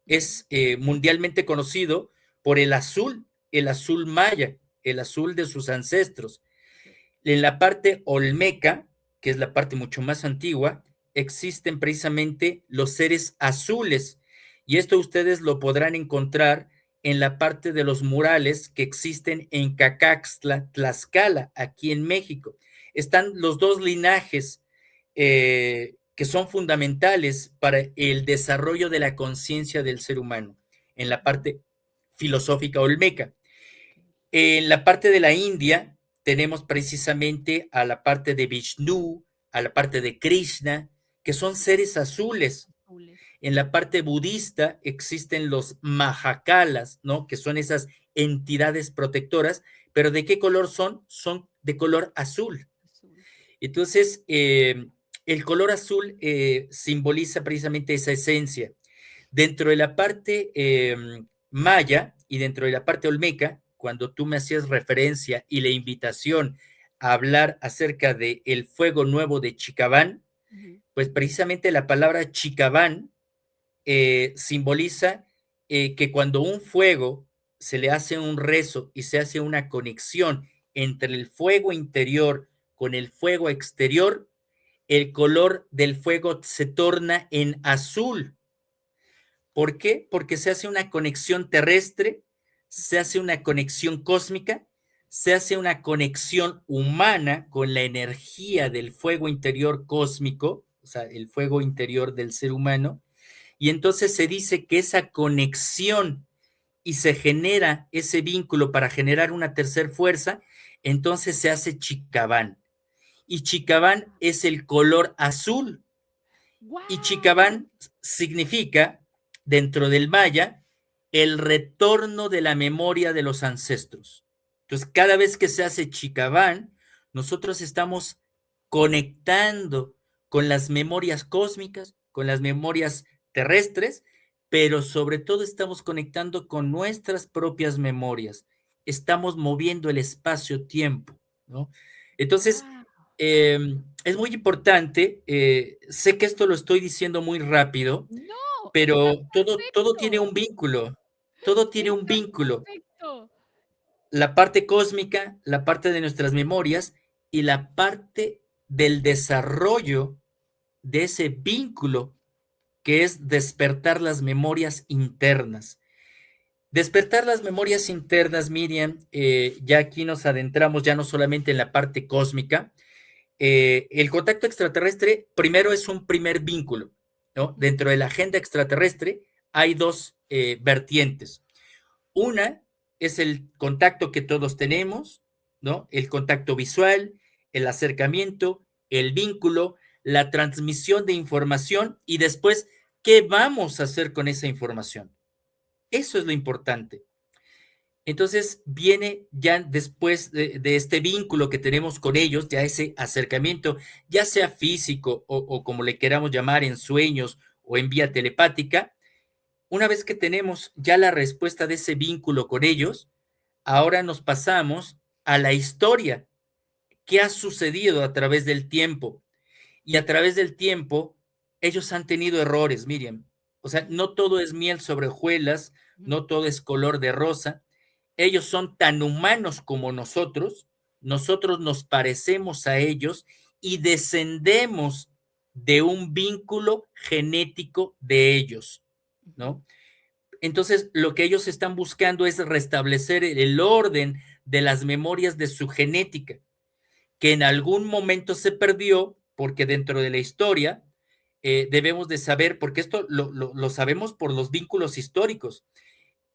es mundialmente conocido por el azul maya, el azul de sus ancestros. Sí. En la parte olmeca, que es la parte mucho más antigua, existen precisamente los seres azules. Y esto ustedes lo podrán encontrar en la parte de los murales que existen en Cacaxtla, Tlaxcala, aquí en México. Están los dos linajes que son fundamentales para el desarrollo de la conciencia del ser humano, en la Ujú. parte filosófica olmeca. Ok. En la parte de la India tenemos precisamente a la parte de Vishnu, a la parte de Krishna, que son seres azules. Azules. En la parte budista existen los Mahakalas, ¿no? Que son esas entidades protectoras, pero ¿de qué color son? Son de color azul. Azul. Entonces, el color azul simboliza precisamente esa esencia. Dentro de la parte maya y dentro de la parte olmeca, cuando tú me hacías referencia y la invitación a hablar acerca de el fuego nuevo de Chicabán, Ujú. pues precisamente la palabra Chicabán simboliza que cuando un fuego se le hace un rezo y se hace una conexión entre el fuego interior con el fuego exterior, el color del fuego se torna en azul. ¿Por qué? Porque se hace una conexión terrestre, se hace una conexión cósmica, se hace una conexión humana con la energía del fuego interior cósmico, o sea, el fuego interior del ser humano, y entonces se dice que esa conexión y se genera ese vínculo para generar una tercer fuerza, entonces se hace Chicabán. Y Chicabán es el color azul. Y ¡Wow! Chicabán significa, dentro del maya, el retorno de la memoria de los ancestros. Entonces, cada vez que se hace Chicabán, nosotros estamos conectando con las memorias cósmicas, con las memorias terrestres, pero sobre todo estamos conectando con nuestras propias memorias. Estamos moviendo el espacio-tiempo, ¿no? Entonces, ¡Wow! es muy importante, sé que esto lo estoy diciendo muy rápido, No, está pero todo tiene perfecto. un vínculo, todo tiene un Está vínculo. perfecto. La parte cósmica, la parte de nuestras memorias y la parte del desarrollo de ese vínculo que es despertar las memorias internas. Despertar las memorias internas, Miriam, ya aquí nos adentramos ya no solamente en la parte cósmica, el contacto extraterrestre primero es un primer vínculo, ¿no? Ujú, Dentro de la agenda extraterrestre hay dos vertientes. Una es el contacto que todos tenemos, ¿no? El contacto visual, el acercamiento, el vínculo, la transmisión de información y después, ¿qué vamos a hacer con esa información? Eso es lo importante. Entonces viene ya después de este vínculo que tenemos con ellos, ya ese acercamiento, ya sea físico o como le queramos llamar en sueños o en vía telepática, una vez que tenemos ya la respuesta de ese vínculo con ellos, ahora nos pasamos a la historia, qué ha sucedido a través del tiempo. Y a través del tiempo, ellos han tenido errores, Miriam. O sea, ujú, no todo es miel sobre hojuelas, ujú, no todo es color de rosa. Ellos son tan humanos como nosotros nos parecemos a ellos y descendemos de un vínculo genético de ellos, ujú, ¿no? Entonces, lo que ellos están buscando es restablecer el orden de las memorias de su genética, que en algún momento se perdió, porque dentro de la historia debemos de saber, porque esto lo sabemos por los vínculos históricos.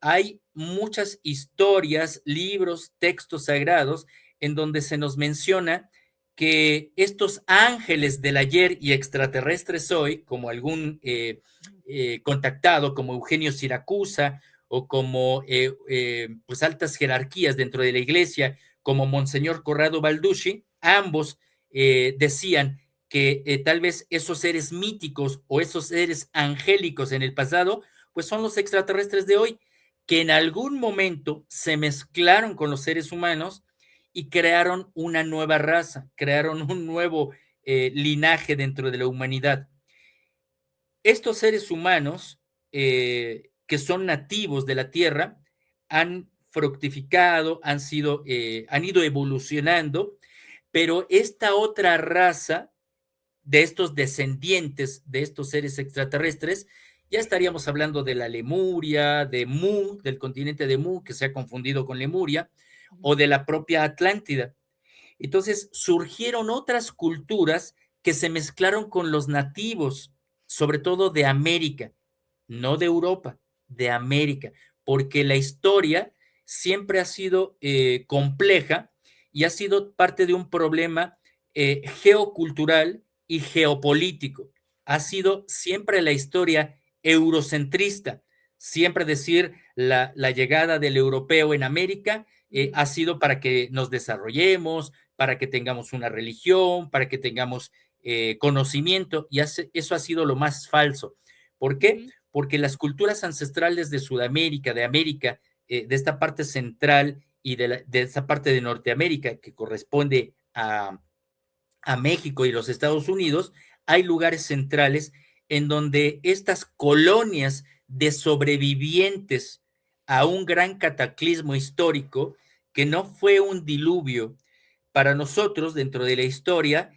Hay muchas historias, libros, textos sagrados en donde se nos menciona que estos ángeles del ayer y extraterrestres hoy, como algún contactado como Eugenio Siracusa o como pues altas jerarquías dentro de la iglesia, como Monseñor Corrado Balducci, ambos decían que tal vez esos seres míticos o esos seres angélicos en el pasado, pues son los extraterrestres de hoy, que en algún momento se mezclaron con los seres humanos y crearon una nueva raza, crearon un nuevo linaje dentro de la humanidad. Estos seres humanos que son nativos de la Tierra han fructificado, han ido evolucionando, pero esta otra raza de estos descendientes de estos seres extraterrestres, ya estaríamos hablando de la Lemuria, de Mu, del continente de Mu, que se ha confundido con Lemuria, ujú, o de la propia Atlántida. Entonces surgieron otras culturas que se mezclaron con los nativos, sobre todo de América, no de Europa, de América, porque la historia siempre ha sido compleja y ha sido parte de un problema geocultural y geopolítico. Ha sido siempre la historia eurocentrista, siempre decir la llegada del europeo en América ujú, ha sido para que nos desarrollemos, para que tengamos una religión, para que tengamos conocimiento, y eso ha sido lo más falso. ¿Por qué? ujú, Porque las culturas ancestrales de Sudamérica, de América, de esta parte central y de esta parte de Norteamérica que corresponde a México y los Estados Unidos, hay lugares centrales en donde estas colonias de sobrevivientes a un gran cataclismo histórico que no fue un diluvio. Para nosotros, dentro de la historia,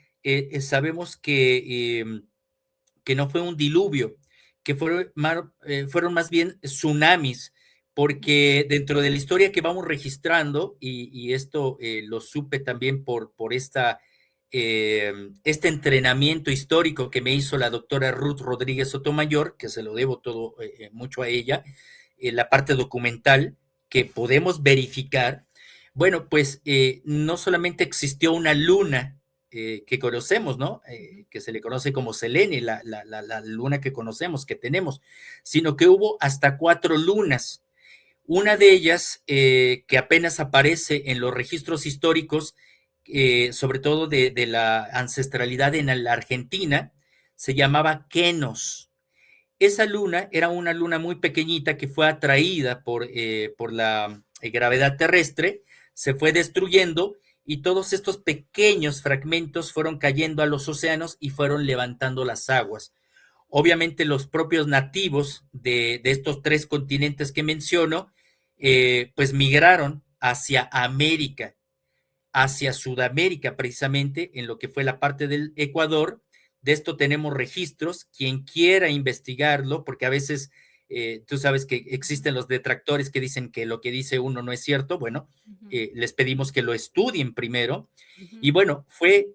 sabemos que no fue un diluvio, que fueron más bien tsunamis, porque dentro de la historia que vamos registrando, y esto lo supe también por este entrenamiento histórico que me hizo la doctora Ruth Rodríguez Sotomayor, que se lo debo todo mucho a ella, la parte documental que podemos verificar. Bueno, pues no solamente existió una luna que conocemos, ¿no? Que se le conoce como Selene, la luna que conocemos, que tenemos, sino que hubo hasta 4 lunas. Una de ellas, que apenas aparece en los registros históricos, sobre todo de la ancestralidad en la Argentina, se llamaba Kenos. Esa luna era una luna muy pequeñita que fue atraída por la gravedad terrestre, se fue destruyendo y todos estos pequeños fragmentos fueron cayendo a los océanos y fueron levantando las aguas. Obviamente los propios nativos de estos 3 continentes que menciono, pues migraron hacia América, hacia Sudamérica precisamente, en lo que fue la parte del Ecuador. De esto tenemos registros, quien quiera investigarlo, porque a veces tú sabes que existen los detractores que dicen que lo que dice uno no es cierto. Bueno, les pedimos que lo estudien primero. Y bueno, fue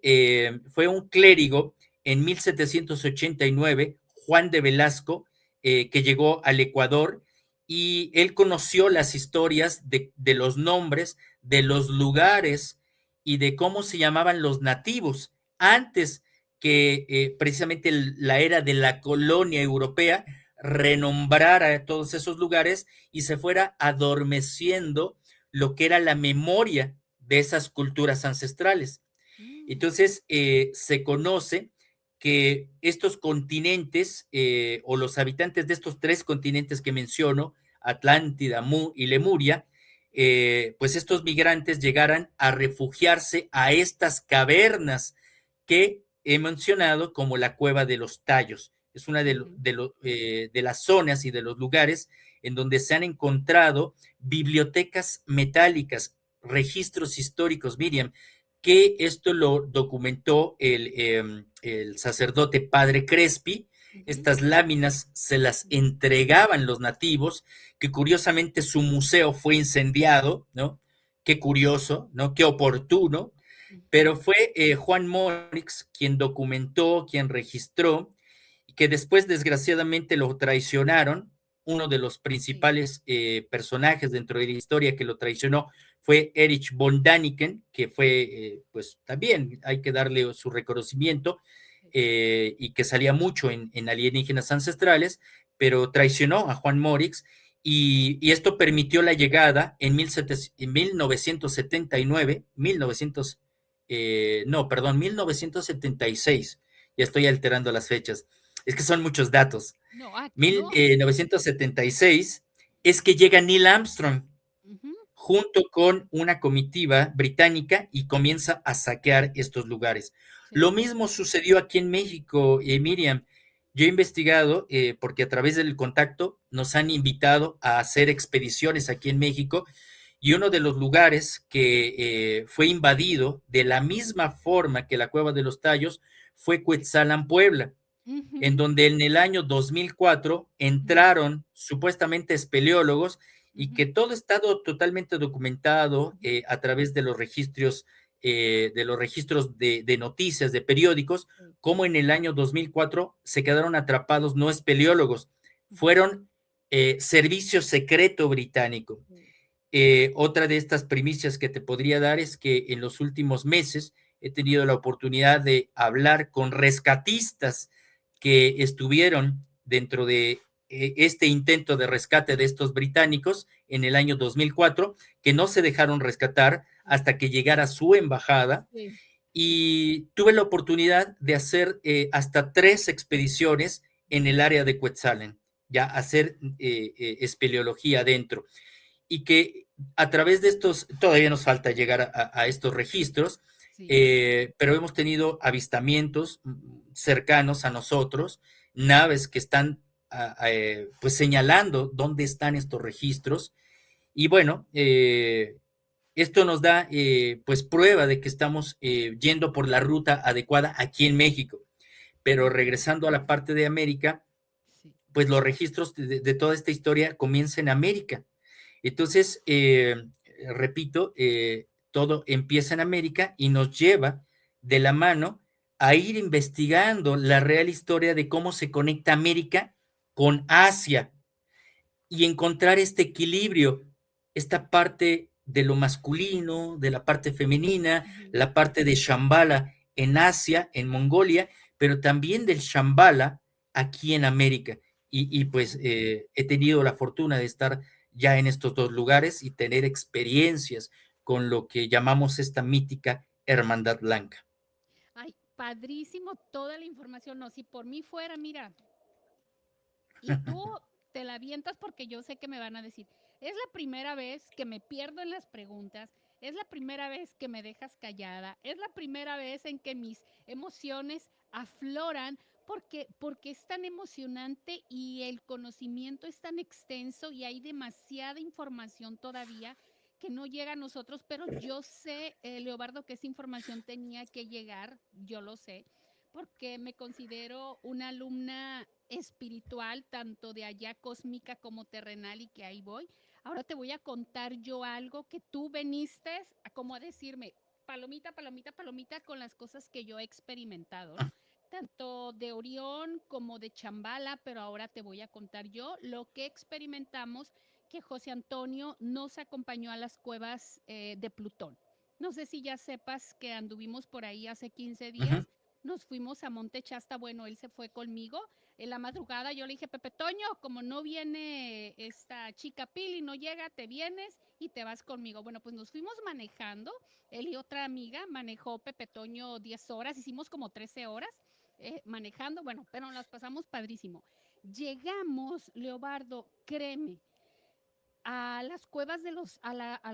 un clérigo en 1789, Juan de Velasco, que llegó al Ecuador, y él conoció las historias de los nombres, de los lugares y de cómo se llamaban los nativos antes que precisamente la era de la colonia europea renombrara todos esos lugares y se fuera adormeciendo lo que era la memoria de esas culturas ancestrales. Entonces, se conoce que estos continentes o los habitantes de estos 3 continentes que menciono, Atlántida, Mu y Lemuria, pues estos migrantes llegaran a refugiarse a estas cavernas que he mencionado como la Cueva de los Tallos. Es una de las zonas y de los lugares en donde se han encontrado bibliotecas metálicas, registros históricos, Miriam, que esto lo documentó el sacerdote Padre Crespi. Estas láminas se las entregaban los nativos, que curiosamente su museo fue incendiado, ¿no? Qué curioso, ¿no? Qué oportuno, pero fue Juan Morix quien documentó, quien registró, y que después desgraciadamente lo traicionaron. Uno de los principales personajes dentro de la historia que lo traicionó fue Erich von Däniken, que fue, pues también hay que darle su reconocimiento, y que salía mucho en Alienígenas Ancestrales, pero traicionó a Juan Morix, y esto permitió la llegada en 1979, 1976, ya estoy alterando las fechas, es que son muchos datos. No, 1976 es que llega Neil Armstrong junto con una comitiva británica y comienza a saquear estos lugares. Sí. Lo mismo sucedió aquí en México, Miriam. Yo he investigado, porque a través del contacto nos han invitado a hacer expediciones aquí en México, y uno de los lugares que fue invadido de la misma forma que la Cueva de los Tallos fue Cuetzalan, Puebla, en donde en el año 2004 entraron supuestamente espeleólogos, y que todo ha estado totalmente documentado a través de los registros de noticias, de periódicos, como en el año 2004 se quedaron atrapados no espeleólogos, fueron servicio secreto británico. Otra de estas primicias que te podría dar es que en los últimos meses he tenido la oportunidad de hablar con rescatistas que estuvieron dentro de este intento de rescate de estos británicos en el año 2004, que no se dejaron rescatar hasta que llegara su embajada. Sí. Y tuve la oportunidad de hacer hasta 3 expediciones en el área de Cuetzalan, ya hacer espeleología adentro. Y que a través de estos, todavía nos falta llegar a estos registros, sí. Pero hemos tenido avistamientos cercanos a nosotros, naves que están pues señalando dónde están estos registros, Y bueno, esto nos da pues prueba de que estamos yendo por la ruta adecuada aquí en México. Pero regresando a la parte de América, Sí. pues los registros de toda esta historia comienzan en América. Entonces, repito, todo empieza en América y nos lleva de la mano a ir investigando la real historia de cómo se conecta América con Asia y encontrar este equilibrio, esta parte de lo masculino, de la parte femenina, Ujú. la parte de Shambhala en Asia, en Mongolia, pero también del Shambhala aquí en América. Pues he tenido la fortuna de estar ya en estos dos lugares y tener experiencias con lo que llamamos esta mítica Hermandad Blanca. Ay, padrísimo toda la información. No, si por mí fuera, mira, y tú te la avientas porque yo sé que me van a decir, es la primera vez que me pierdo en las preguntas, es la primera vez que me dejas callada, es la primera vez en que mis emociones afloran porque es tan emocionante y el conocimiento es tan extenso y hay demasiada información todavía que no llega a nosotros, pero yo sé, Leobardo, que esa información tenía que llegar, yo lo sé, porque me considero una alumna espiritual, tanto de allá cósmica como terrenal, y que ahí voy. Ahora te voy a contar yo algo que tú veniste a como a decirme, palomita, palomita, palomita, con las cosas que yo he experimentado, ¿no? Tanto de Orión como de Chambala, pero ahora te voy a contar yo lo que experimentamos, que José Antonio nos acompañó a las cuevas de Plutón. No sé si ya sepas que anduvimos por ahí hace 15 Uh -huh. días, nos fuimos a Monte Chasta, bueno, él se fue conmigo. En la madrugada yo le dije, Pepe Toño, como no viene esta chica Pili, no llega, te vienes y te vas conmigo. Bueno, pues nos fuimos manejando, él y otra amiga, manejó Pepe Toño 10 horas, hicimos como 13 horas manejando, bueno, pero las pasamos padrísimo. Llegamos, Leobardo, créeme, a las cuevas de los,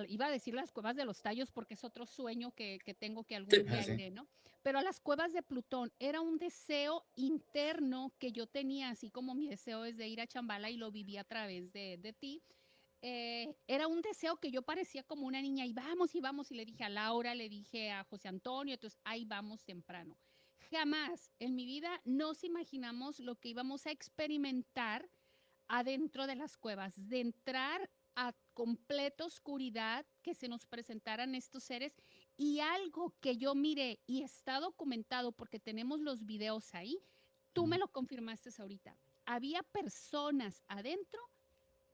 iba a decir las cuevas de los tallos porque es otro sueño que tengo que Sí, algún día sí. iré, ¿no? Pero a las cuevas de Plutón era un deseo interno que yo tenía, así como mi deseo es de ir a Chambala y lo viví a través de ti. Era un deseo que yo parecía como una niña y vamos, y le dije a Laura, le dije a José Antonio, entonces ahí vamos temprano. Jamás en mi vida nos imaginamos lo que íbamos a experimentar adentro de las cuevas, de entrar a completa oscuridad, que se nos presentaran estos seres y algo que yo miré y está documentado porque tenemos los videos ahí, tú me lo confirmaste ahorita. Había personas adentro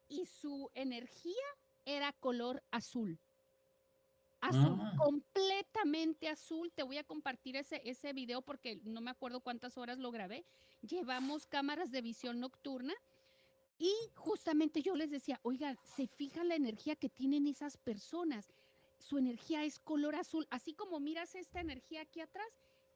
y su energía era color azul. Azul, Ah, completamente azul. Te voy a compartir ese video porque no me acuerdo cuántas horas lo grabé. Llevamos cámaras de visión nocturna y justamente yo les decía, oigan, ¿se fija la energía que tienen esas personas? Su energía es color azul, así como miras esta energía aquí atrás,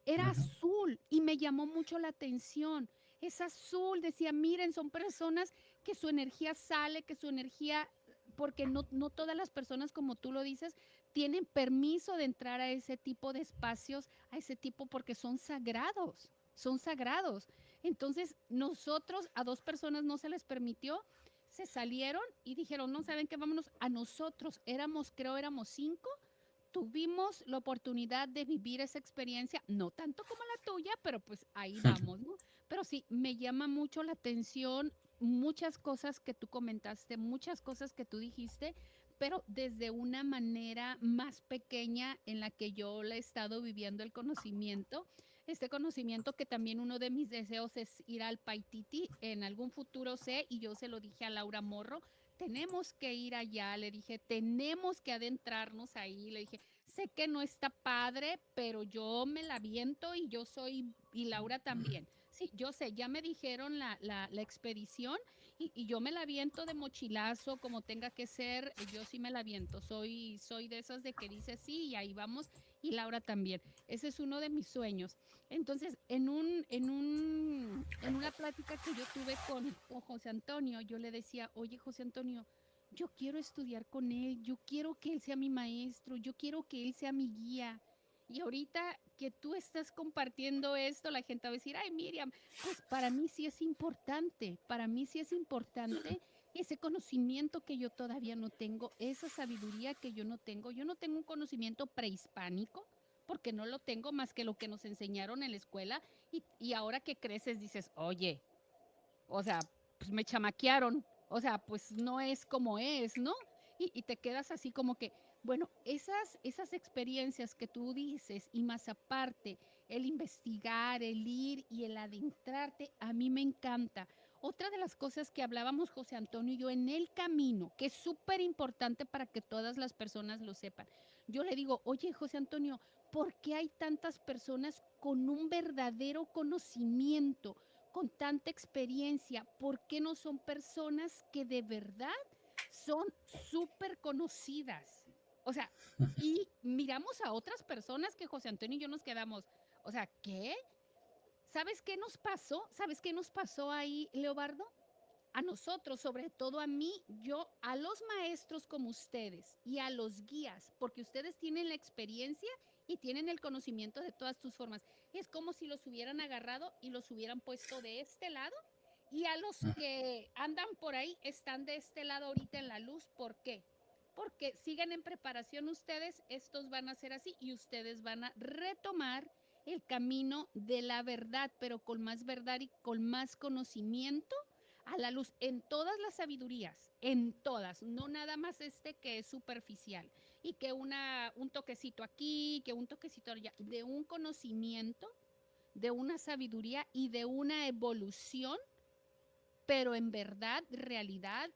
era uh-huh. azul y me llamó mucho la atención. Es azul, decía, miren, son personas que su energía sale, que su energía, porque no todas las personas, como tú lo dices, tienen permiso de entrar a ese tipo de espacios, a ese tipo, porque son sagrados, son sagrados. Entonces, nosotros a dos personas no se les permitió, se salieron y dijeron, no saben qué, vámonos a nosotros. Éramos 5, tuvimos la oportunidad de vivir esa experiencia, no tanto como la tuya, pero pues ahí vamos, ¿no? Pero sí, me llama mucho la atención muchas cosas que tú comentaste, muchas cosas que tú dijiste, pero desde una manera más pequeña en la que yo le he estado viviendo el conocimiento. Este conocimiento que también uno de mis deseos es ir al Paititi en algún futuro sé, y yo se lo dije a Laura Morro, tenemos que ir allá, le dije, tenemos que adentrarnos ahí, le dije, sé que no está padre, pero yo me la viento y yo soy, y Laura también. Sí, yo sé, ya me dijeron la expedición y yo me la viento de mochilazo, como tenga que ser, yo sí me la viento, soy de esas de que dice sí y ahí vamos, y Laura también. Ese es uno de mis sueños. Entonces, en una plática que yo tuve con José Antonio, yo le decía, oye José Antonio, yo quiero estudiar con él, yo quiero que él sea mi maestro, yo quiero que él sea mi guía. Y ahorita que tú estás compartiendo esto, la gente va a decir, ay Miriam, pues para mí sí es importante ese conocimiento que yo todavía no tengo, esa sabiduría que yo no tengo. Yo no tengo un conocimiento prehispánico porque no lo tengo más que lo que nos enseñaron en la escuela y ahora que creces dices, oye, o sea, pues me chamaquearon, o sea, pues no es como es, ¿no? Y te quedas así como que, bueno, esas experiencias que tú dices y más aparte, el investigar, el ir y el adentrarte, a mí me encanta. Otra de las cosas que hablábamos José Antonio y yo en el camino, que es súper importante para que todas las personas lo sepan. Yo le digo, oye José Antonio, ¿por qué hay tantas personas con un verdadero conocimiento, con tanta experiencia? ¿Por qué no son personas que de verdad son súper conocidas? O sea, y miramos a otras personas que José Antonio y yo nos quedamos, o sea, ¿qué? ¿Sabes qué nos pasó? ¿Sabes qué nos pasó ahí, Leobardo? A nosotros, sobre todo a mí, yo, a los maestros como ustedes y a los guías, porque ustedes tienen la experiencia y tienen el conocimiento de todas tus formas. Es como si los hubieran agarrado y los hubieran puesto de este lado y a los que andan por ahí están de este lado ahorita en la luz. ¿Por qué? Porque siguen en preparación ustedes, estos van a ser así y ustedes van a retomar el camino de la verdad, pero con más verdad y con más conocimiento a la luz en todas las sabidurías, en todas, no nada más que es superficial y que un toquecito aquí, que un toquecito allá, de un conocimiento, de una sabiduría y de una evolución, pero en verdad, realidad,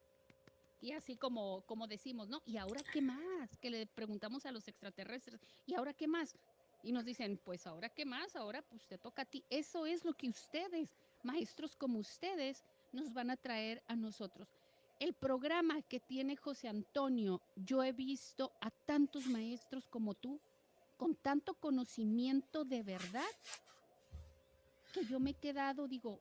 y así como decimos, ¿no? ¿Y ahora qué más? Que le preguntamos a los extraterrestres, ¿y ahora qué más? Y nos dicen, pues ahora qué más, ahora pues te toca a ti. Eso es lo que ustedes, maestros como ustedes, nos van a traer a nosotros. El programa que tiene José Antonio, yo he visto a tantos maestros como tú, con tanto conocimiento de verdad, que yo me he quedado, digo,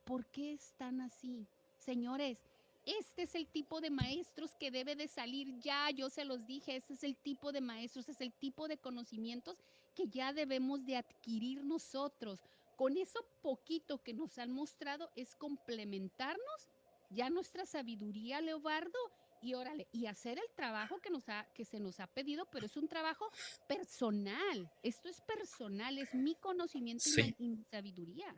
¿por qué están así? Señores, este es el tipo de maestros que debe de salir ya, yo se los dije, este es el tipo de maestros, es el tipo de conocimientos que ya debemos de adquirir nosotros. Con eso poquito que nos han mostrado es complementarnos ya nuestra sabiduría, Leobardo, y órale, y hacer el trabajo que se nos ha pedido, pero es un trabajo personal. Esto es personal, es mi conocimiento Sí, y mi sabiduría,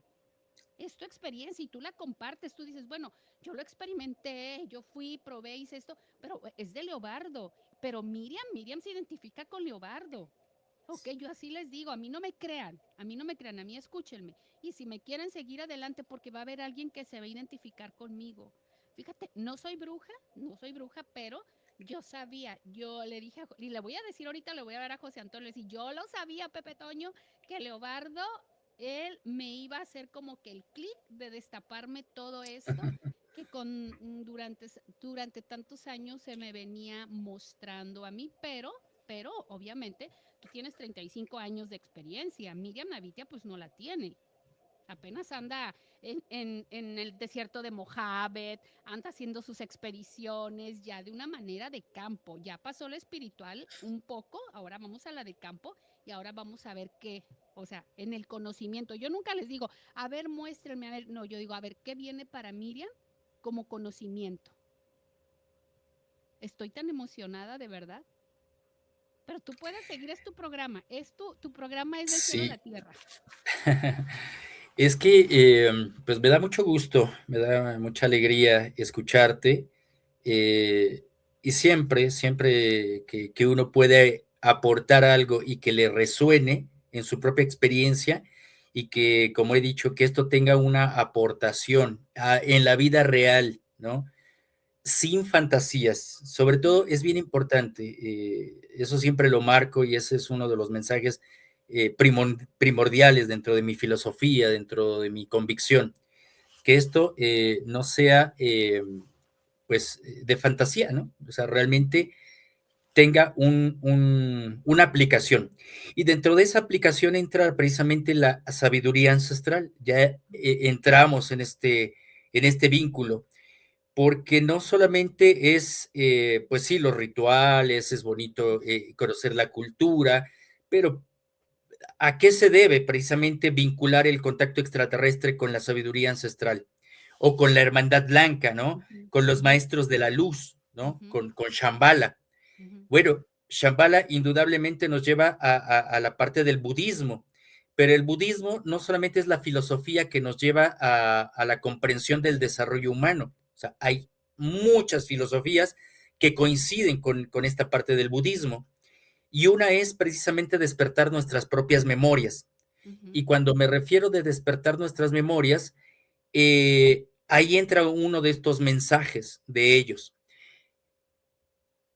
es tu experiencia y tú la compartes, tú dices, bueno, yo lo experimenté, yo fui, probé, hice esto, pero es de Leobardo. Pero Miriam se identifica con Leobardo. Ok, yo así les digo, a mí no me crean, a mí no me crean, a mí escúchenme. Y si me quieren seguir adelante, porque va a haber alguien que se va a identificar conmigo. Fíjate, no soy bruja, no soy bruja, pero yo sabía, yo le dije, y le voy a decir ahorita, le voy a ver a José Antonio, y yo lo sabía, Pepe Toño, que Leobardo, él me iba a hacer como que el clic de destaparme todo esto que durante tantos años se me venía mostrando a mí, pero obviamente tú tienes 35 años de experiencia, Miriam Navitia pues no la tiene. Apenas anda en el desierto de Mojave, anda haciendo sus expediciones ya de una manera de campo. Ya pasó lo espiritual un poco, ahora vamos a la de campo y ahora vamos a ver qué, o sea, en el conocimiento. Yo nunca les digo, a ver, muéstrenme, a ver, no, yo digo, a ver, ¿qué viene para Miriam como conocimiento? Estoy tan emocionada, de verdad. Pero tú puedes seguir, es tu programa, tu programa es del cielo a la sí. tierra. Es que pues me da mucho gusto, me da mucha alegría escucharte eh, y siempre que uno puede aportar algo y que le resuene en su propia experiencia y que, como he dicho, que esto tenga una aportación en la vida real, ¿no? Sin fantasías. Sobre todo es bien importante, eso siempre lo marco y ese es uno de los mensajes primordiales dentro de mi filosofía, dentro de mi convicción, que esto no sea pues de fantasía, ¿no? O sea, realmente tenga una aplicación. Y dentro de esa aplicación entra precisamente la sabiduría ancestral. Ya entramos en este vínculo porque no solamente es, pues sí, los rituales, es bonito conocer la cultura, pero ¿a qué se debe precisamente vincular el contacto extraterrestre con la sabiduría ancestral? o con la Hermandad Blanca, ¿no? Ujú, Con los ujú, maestros de la luz, ¿no? ujú, Con Shambhala. ujú, Bueno, Shambhala indudablemente nos lleva a la parte del budismo, pero el budismo no solamente es la filosofía que nos lleva a la comprensión del desarrollo humano, o sea, hay muchas filosofías que coinciden con esta parte del budismo, y una es precisamente despertar nuestras propias memorias. ujú. Y cuando me refiero de despertar nuestras memorias, ahí entra uno de estos mensajes de ellos.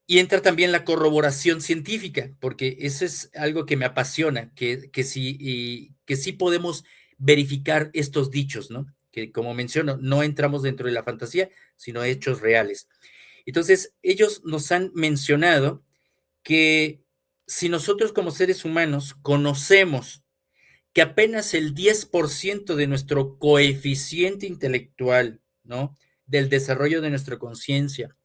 Y entra también la corroboración científica, porque eso es algo que me apasiona, que sí podemos verificar estos dichos, ¿no? Que como menciono, no entramos dentro de la fantasía, sino Ujú. hechos reales. Entonces, ellos nos han mencionado que si nosotros como seres humanos conocemos que apenas el 10% de nuestro coeficiente intelectual, ¿no? Del desarrollo de nuestra conciencia,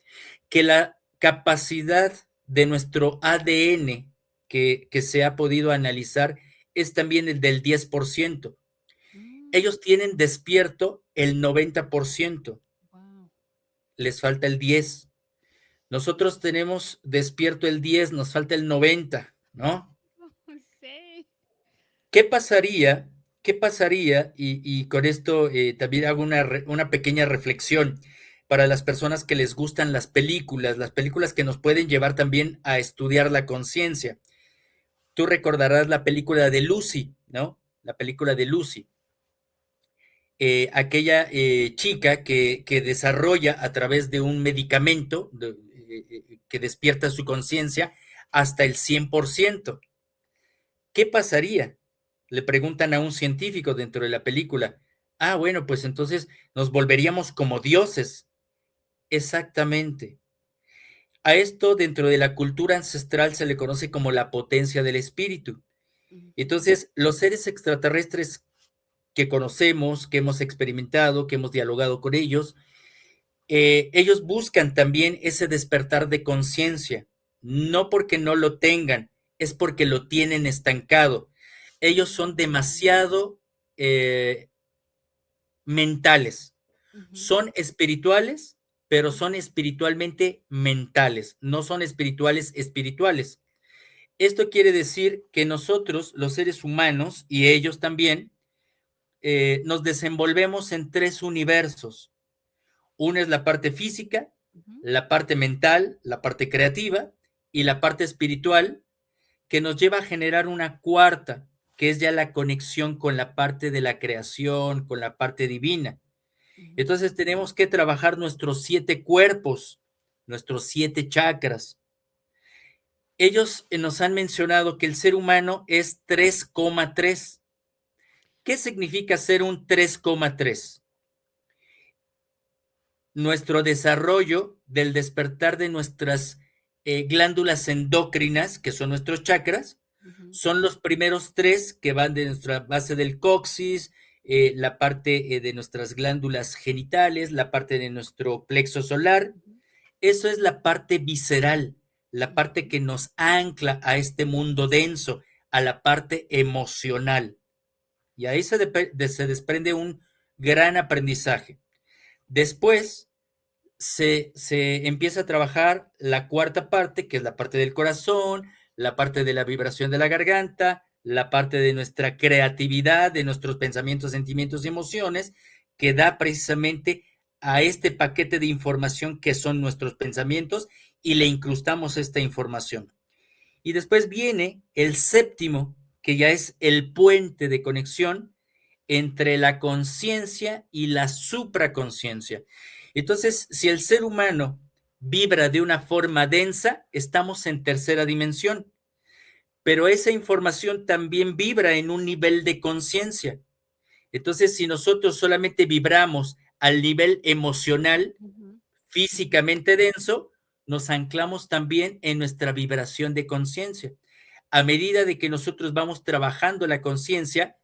que la capacidad de nuestro ADN que se ha podido analizar es también el del 10%. Mm, Ellos tienen despierto el 90%, wow. les falta el 10%. Nosotros tenemos despierto el 10%, nos falta el 90%, ¿no? Sí. ¿Qué pasaría? ¿Qué pasaría? Y con esto también hago una pequeña reflexión para las personas que les gustan las películas que nos pueden llevar también a estudiar la conciencia. Tú recordarás la película de Lucy, ¿no? La película de Lucy. Aquella chica que desarrolla a través de un medicamento que despierta su conciencia hasta el 100%. ¿Qué pasaría? Le preguntan a un científico dentro de la película. Ah, bueno, pues entonces nos volveríamos como dioses. Exactamente. A esto dentro de la cultura ancestral se le conoce como la potencia del espíritu. Ujú, Entonces, los seres extraterrestres que conocemos, que hemos experimentado, que hemos dialogado con ellos, ellos buscan también ese despertar de conciencia, no porque no lo tengan, es porque lo tienen estancado. Ellos son mm, demasiado mentales, ujú, son espirituales, pero son espiritualmente mentales, no son espirituales espirituales. Esto quiere decir que nosotros, los seres humanos, y ellos también, nos desenvolvemos en tres universos. Una es la parte física, ujú, la parte mental, la parte creativa y la parte espiritual, que nos lleva a generar una cuarta, que es ya la conexión con la parte de la creación, con la parte divina. ujú, Entonces tenemos que trabajar nuestros 7 cuerpos, nuestros 7 chakras. Ellos nos han mencionado que el ser humano es 3,3. ¿Qué significa ser un 3,3? Nuestro desarrollo del despertar de nuestras glándulas endócrinas, que son nuestros chakras, ujú, son los primeros tres que van de nuestra base del coxis, la parte de nuestras glándulas genitales, la parte de nuestro plexo solar. ujú, Eso es la parte visceral, la parte ujú, que nos ancla a este mundo denso, a la parte emocional. Y ahí se desprende un gran aprendizaje. Después se empieza a trabajar la cuarta parte, que es la parte del corazón, la parte de la vibración de la garganta, la parte de nuestra creatividad, de nuestros pensamientos, sentimientos y emociones, que da precisamente a este paquete de información que son nuestros pensamientos y le incrustamos esta información. Y después viene el séptimo, que ya es el puente de conexión entre la conciencia y la supraconciencia. Entonces, si el ser humano vibra de una forma densa, estamos en tercera dimensión, pero esa información también vibra en un nivel de conciencia. Entonces, si nosotros solamente vibramos al nivel emocional, ujú, ujú, físicamente denso, nos anclamos también en nuestra vibración de conciencia. A medida de que nosotros vamos trabajando la conciencia,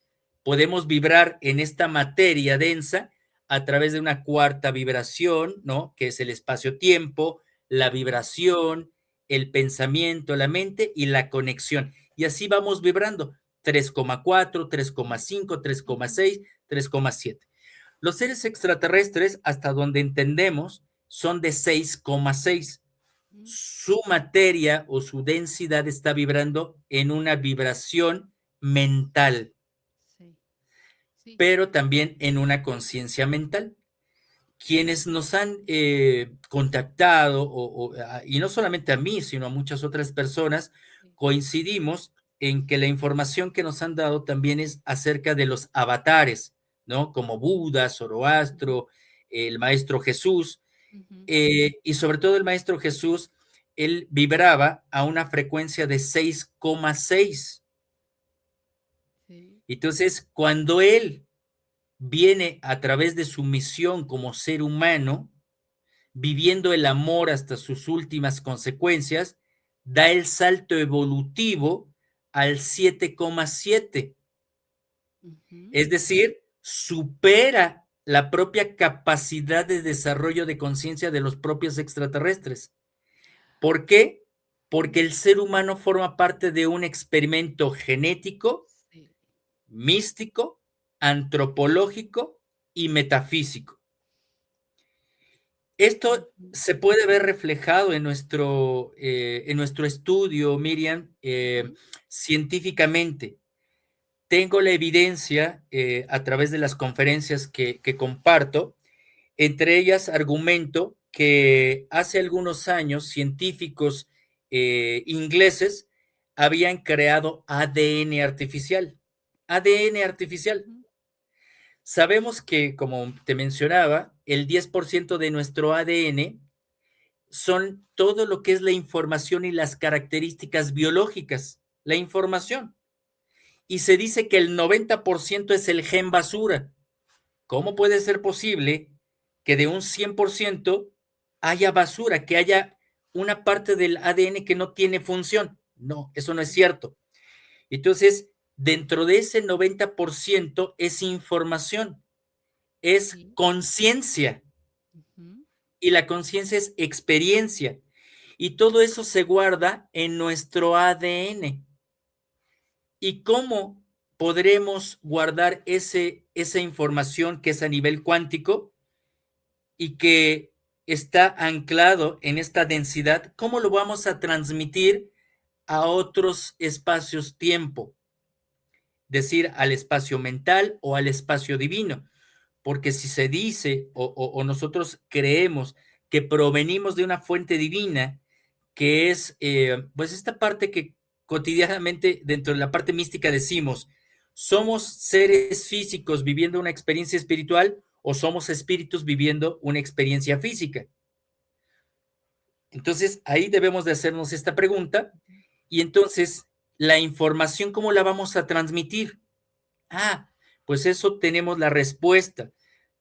podemos vibrar en esta materia densa a través de una cuarta vibración, ¿no? Que es el espacio-tiempo, la vibración, el pensamiento, la mente y la conexión. Y así vamos vibrando 3,4, 3,5, ujú, 3,6, 3,7. Los seres extraterrestres, hasta donde entendemos, son de 6,6. Su materia o su densidad está vibrando en una vibración mental, Sí, sí. pero también en una conciencia mental. Quienes nos han contactado, y no solamente a mí, sino a muchas otras personas, Sí. coincidimos en que la información que nos han dado también es acerca de los avatares, ¿no? Como Buda, Zoroastro, el Maestro Jesús, Ujú. y sobre todo el Maestro Jesús, él vibraba a una frecuencia de 6,6. Sí. Entonces, cuando él viene a través de su misión como ser humano, viviendo el amor hasta sus últimas consecuencias, da el salto evolutivo al 7,7. Ujú. Es decir, supera la propia capacidad de desarrollo de conciencia de los propios extraterrestres. ¿Por qué? Porque el ser humano forma parte de un experimento genético, Sí. místico, antropológico y metafísico. Esto Ujú. se puede ver reflejado en nuestro estudio, Miriam, Ujú. científicamente. Tengo la evidencia a través de las conferencias que comparto. Entre ellas argumento que hace algunos años científicos ingleses habían creado ADN artificial. ADN artificial. Ujú. Sabemos que, como te mencionaba, el 10% de nuestro ADN son todo lo que es la información y las características biológicas, la información. Y se dice que el 90% es el gen basura. ¿Cómo puede ser posible que de un 100% haya basura, que haya una parte del ADN que no tiene función? No, eso no es cierto. Entonces, dentro de ese 90% es información, es Sí. conciencia, Ujú. y la conciencia es experiencia. Y todo eso se guarda en nuestro ADN. ¿Y cómo podremos guardar esa información que es a nivel cuántico y que está anclado en esta densidad? ¿Cómo lo vamos a transmitir a otros espacios-tiempo? Decir, al espacio mental o al espacio divino. Porque si se dice o nosotros creemos que provenimos de una fuente divina, que es pues esta parte que cotidianamente dentro de la parte mística decimos, ¿somos seres físicos viviendo una experiencia espiritual o somos espíritus viviendo una experiencia física? Entonces ahí debemos de hacernos esta pregunta y entonces la información, ¿cómo la vamos a transmitir? Ah, pues eso tenemos la respuesta.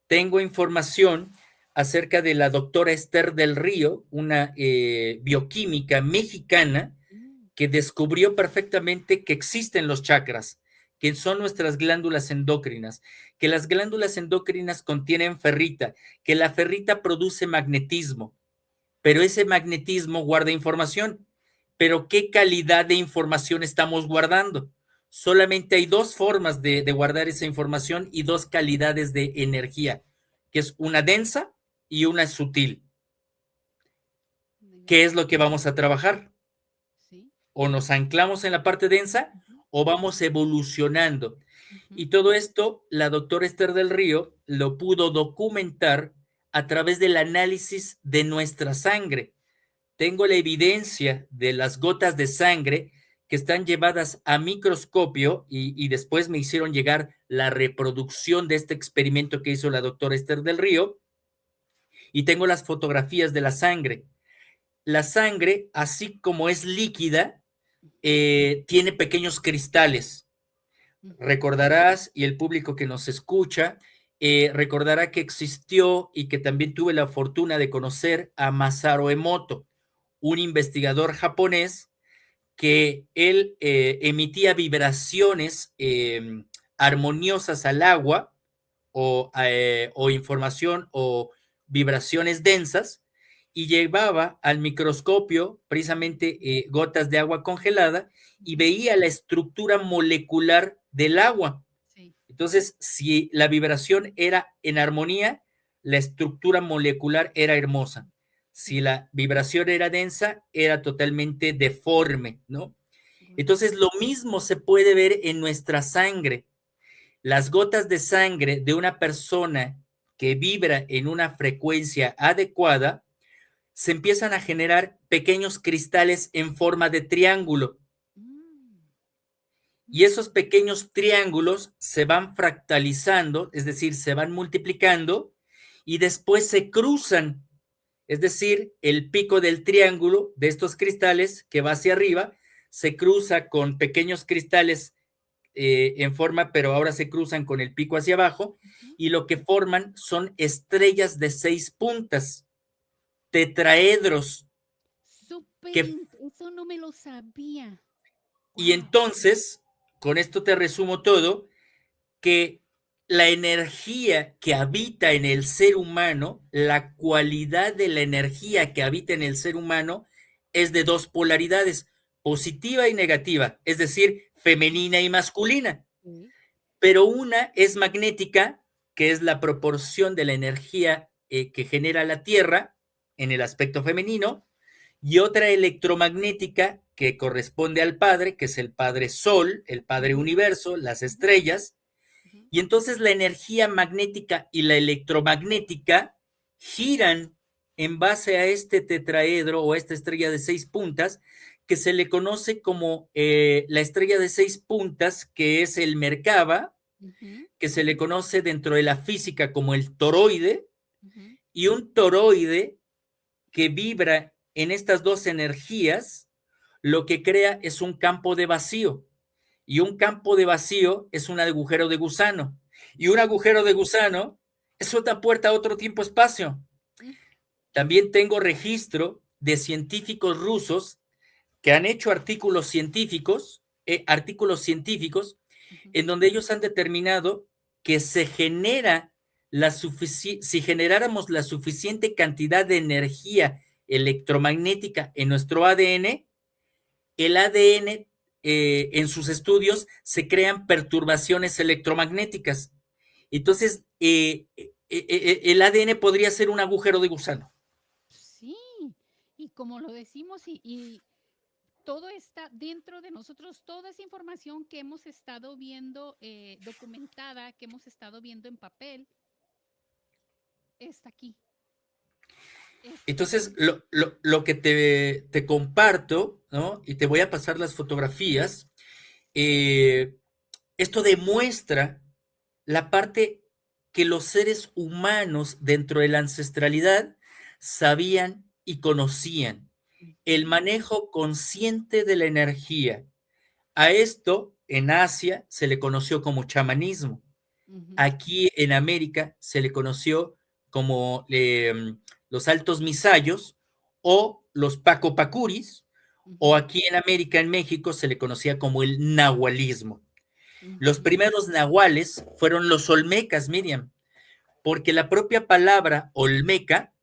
Tengo información acerca de la doctora Esther del Río, una bioquímica mexicana Mm. que descubrió perfectamente que existen los chakras, que son nuestras glándulas endócrinas, que las glándulas endócrinas contienen ferrita, que la ferrita produce magnetismo, pero ese magnetismo guarda información. Pero ¿qué calidad de información estamos guardando? Solamente hay dos formas de guardar esa información y dos calidades de energía, que es una densa y una sutil. ¿Qué es lo que vamos a trabajar? Sí. O nos anclamos en la parte densa Ujú. o vamos evolucionando. Ujú. Y todo esto, la doctora Esther del Río lo pudo documentar a través del análisis de nuestra sangre. Tengo la evidencia de las gotas de sangre que están llevadas a microscopio y después me hicieron llegar la reproducción de este experimento que hizo la doctora Esther del Río y tengo las fotografías de la sangre. La sangre, así como es líquida, Ujú. tiene pequeños cristales. Ujú. Recordarás, y el público que nos escucha, recordará que existió y que también tuve la fortuna de conocer a Masaru Emoto, un investigador japonés que él emitía vibraciones armoniosas al agua o información o vibraciones densas y llevaba al microscopio precisamente gotas de agua congelada y Ujú. veía la estructura molecular del agua. Sí. Entonces, si la vibración era en armonía, la estructura molecular era hermosa. Si la vibración era densa, era totalmente deforme, ¿no? Entonces, lo mismo se puede ver en nuestra sangre. Las gotas de sangre de una persona que vibra en una frecuencia adecuada, se empiezan a generar pequeños cristales en forma de triángulo. Y esos pequeños triángulos se van fractalizando, es decir, se van multiplicando y después se cruzan. Es decir, el pico del triángulo de estos cristales que va hacia arriba se cruza con pequeños cristales en forma, pero ahora se cruzan con el pico hacia abajo y lo que forman son estrellas de 6 puntas, tetraedros. Súper, eso no me lo sabía. Y entonces, con esto te resumo todo, que la energía que habita en el ser humano, la cualidad de la energía que habita en el ser humano es de 2 polaridades, positiva y negativa, es decir, femenina y masculina. Pero una es magnética, que es la proporción de la energía que genera la Tierra en el aspecto femenino, y otra electromagnética que corresponde al Padre, que es el Padre Sol, el Padre Universo, las estrellas. Y entonces la energía magnética y la electromagnética giran en base a este tetraedro o esta estrella de 6 puntas, que se le conoce como la estrella de 6 puntas, que es el Merkaba, que se le conoce dentro de la física como el toroide, y un toroide que vibra en estas dos energías, lo que crea es un campo de vacío. Y un campo de vacío es un agujero de gusano. Y un agujero de gusano es otra puerta a otro tiempo-espacio. También tengo registro de científicos rusos que han hecho artículos científicos en donde ellos han determinado que si generáramos la suficiente cantidad de energía electromagnética en nuestro ADN, el ADN en sus estudios se crean perturbaciones electromagnéticas. Entonces, el ADN podría ser un agujero de gusano. Sí, y como lo decimos, y todo está dentro de nosotros, toda esa información que hemos estado viendo documentada, que hemos estado viendo en papel, está aquí. Entonces, lo que te comparto, ¿no? Y te voy a pasar las fotografías, esto demuestra la parte que los seres humanos dentro de la ancestralidad sabían y conocían, el manejo consciente de la energía. A esto en Asia se le conoció como chamanismo. Aquí en América se le conoció como los altos misayos o los pacopacuris, o aquí en América, en México, se le conocía como el nahualismo. Los primeros nahuales fueron los olmecas, Miriam, porque la propia palabra olmeca,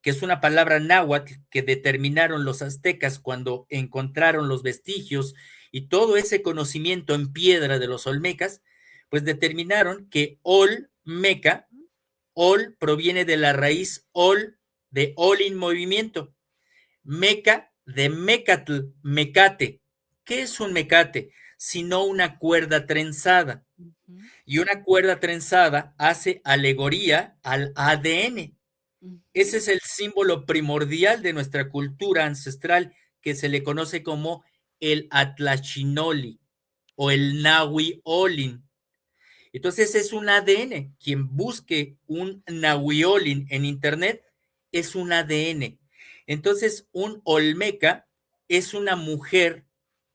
que es una palabra náhuatl que determinaron los aztecas cuando encontraron los vestigios y todo ese conocimiento en piedra de los olmecas, pues determinaron que olmeca, ol proviene de la raíz ol, de olin movimiento, meca de mecatl, mecate. ¿Qué es un mecate? Sino una cuerda trenzada. Y una cuerda trenzada hace alegoría al ADN. Ese es el símbolo primordial de nuestra cultura ancestral, que se le conoce como el Atlachinoli o el Nahui Olin. Entonces es un ADN. Quien busque un Nahui Olin en internet es un ADN. Entonces un Olmeca es una mujer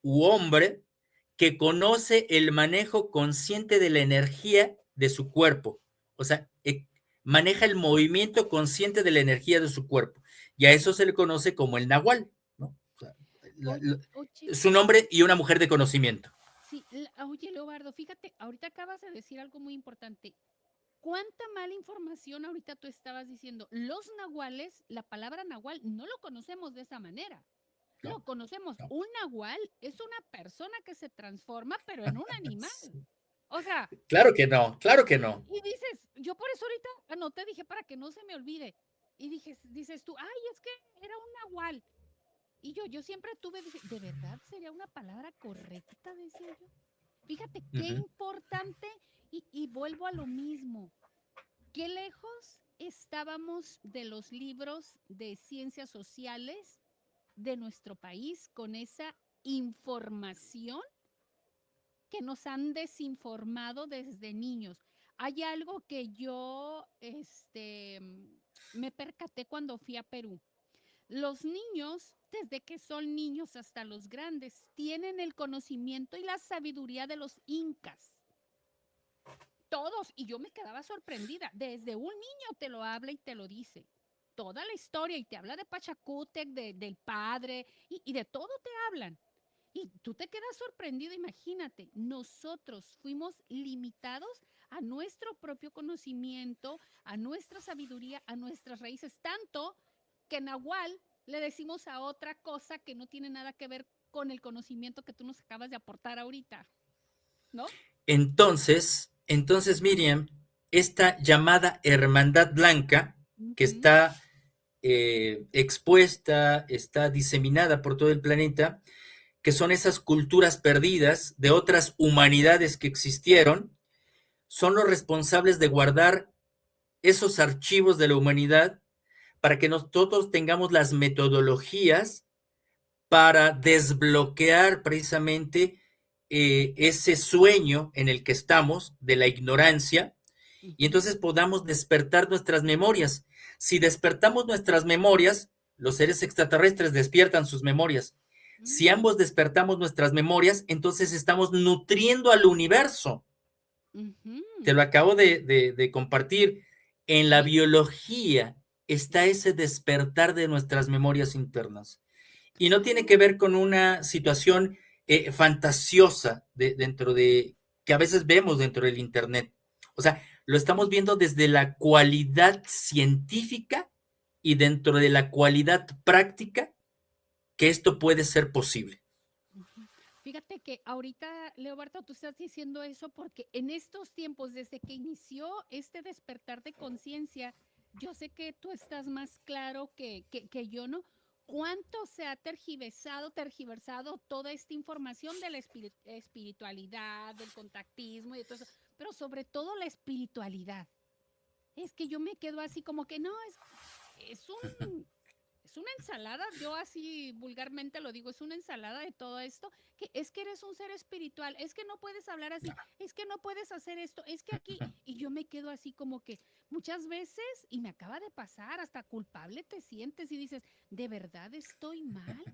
u hombre que conoce el manejo consciente de la energía de su cuerpo. O sea, maneja el movimiento consciente de la energía de su cuerpo. Y a eso se le conoce como el nahual, ¿no? O sea, su nombre y una mujer de conocimiento. Sí, oye, Leobardo, fíjate, ahorita acabas de decir algo muy importante. ¿Cuánta mala información ahorita tú estabas diciendo? Los nahuales, la palabra nahual, no lo conocemos de esa manera. No, lo conocemos. No. Un nahual es una persona que se transforma, pero en un animal. O sea, Claro que no, claro que no. y dices, yo por eso ahorita anoté, dije, para que no se me olvide. Y dije, dices tú, ay, es que era un nahual. Y yo siempre tuve, dije, ¿de verdad sería una palabra correcta? Decía yo. Fíjate qué Ujú. importante, y vuelvo a lo mismo. Qué lejos estábamos de los libros de ciencias sociales de nuestro país con esa información que nos han desinformado desde niños. Hay algo que yo me percaté cuando fui a Perú. Los niños, desde que son niños hasta los grandes, tienen el conocimiento y la sabiduría de los incas. Todos, y yo me quedaba sorprendida. Desde un niño te lo habla y te lo dice. Toda la historia, y te habla de Pachacútec, del padre, y de todo te hablan. Y tú te quedas sorprendido, imagínate, nosotros fuimos limitados a nuestro propio conocimiento, a nuestra sabiduría, a nuestras raíces, tanto que Nahual le decimos a otra cosa que no tiene nada que ver con el conocimiento que tú nos acabas de aportar ahorita, ¿no? Entonces, Miriam, esta llamada hermandad blanca que Ujú, está expuesta, está diseminada por todo el planeta, que son esas culturas perdidas de otras humanidades que existieron, son los responsables de guardar esos archivos de la humanidad para que nosotros tengamos las metodologías para desbloquear precisamente ese sueño en el que estamos de la ignorancia y ujú, entonces podamos despertar nuestras memorias. Si despertamos nuestras memorias, los seres extraterrestres despiertan sus memorias. Si mm, ambos despertamos nuestras memorias, entonces estamos nutriendo al universo. Te ujú. lo acabo de compartir. En la Sí, biología está ese despertar de nuestras memorias internas. Y no tiene claro. que ver con una situación fantasiosa dentro de que a veces vemos dentro del Internet. O sea, lo estamos Sí. viendo desde la cualidad científica y dentro de la cualidad práctica que esto puede ser posible. Ujú. Fíjate que ahorita, Leobardo, tú estás diciendo eso porque en estos tiempos, desde que inició este despertar de conciencia, yo sé que tú estás más claro que yo, ¿no? ¿Cuánto se ha tergiversado toda esta información de la espiritualidad, del contactismo y de todo eso? Pero sobre todo la espiritualidad. Es que yo me quedo así como que no, es un es una ensalada, yo así vulgarmente lo digo, es una ensalada de todo esto, que es que eres un ser espiritual, es que no puedes hablar así, es que no puedes hacer esto, es que aquí, y yo me quedo así como que muchas veces, y me acaba de pasar, hasta culpable te sientes y dices, ¿de verdad estoy mal?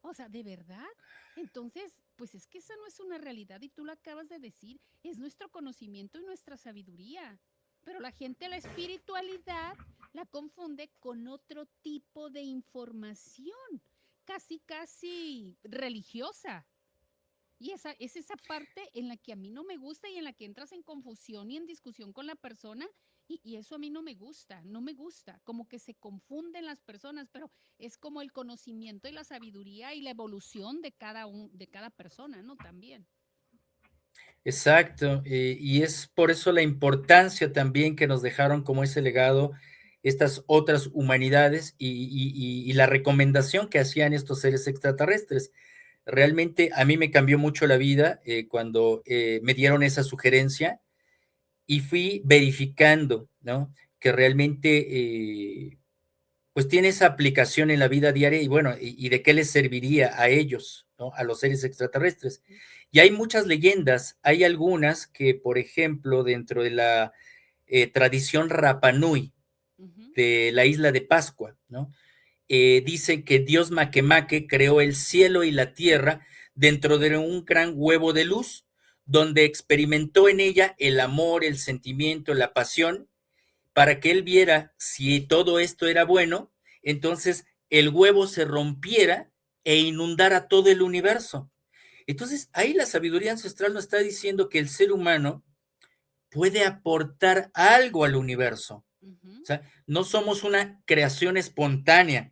O sea, ¿de verdad? Entonces, pues es que esa no es una realidad y tú lo acabas de decir, es nuestro conocimiento y nuestra sabiduría. Pero la gente la espiritualidad la confunde con otro tipo de información, casi, casi religiosa. Y esa es esa parte en la que a mí no me gusta y en la que entras en confusión y en discusión con la persona. Y eso a mí no me gusta, no me gusta. Como que se confunden las personas, pero es como el conocimiento y la sabiduría y la evolución de cada persona, ¿no? También. Exacto, y es por eso la importancia también que nos dejaron como ese legado estas otras humanidades y la recomendación que hacían estos seres extraterrestres. Realmente a mí me cambió mucho la vida cuando me dieron esa sugerencia y fui verificando, ¿no? Que realmente pues tiene esa aplicación en la vida diaria y bueno, y de qué les serviría a ellos, ¿no? A los seres extraterrestres. Y hay muchas leyendas, hay algunas que, por ejemplo, dentro de la tradición Rapanui Ujú, de la isla de Pascua, ¿no? Dice que Dios Maquemaque creó el cielo y la tierra dentro de un gran huevo de luz, donde experimentó en ella el amor, el sentimiento, la pasión, para que él viera si todo esto era bueno, entonces el huevo se rompiera e inundara todo el universo. Entonces, ahí la sabiduría ancestral nos está diciendo que el ser humano puede aportar algo al universo. O ujú. sea, no somos una creación espontánea.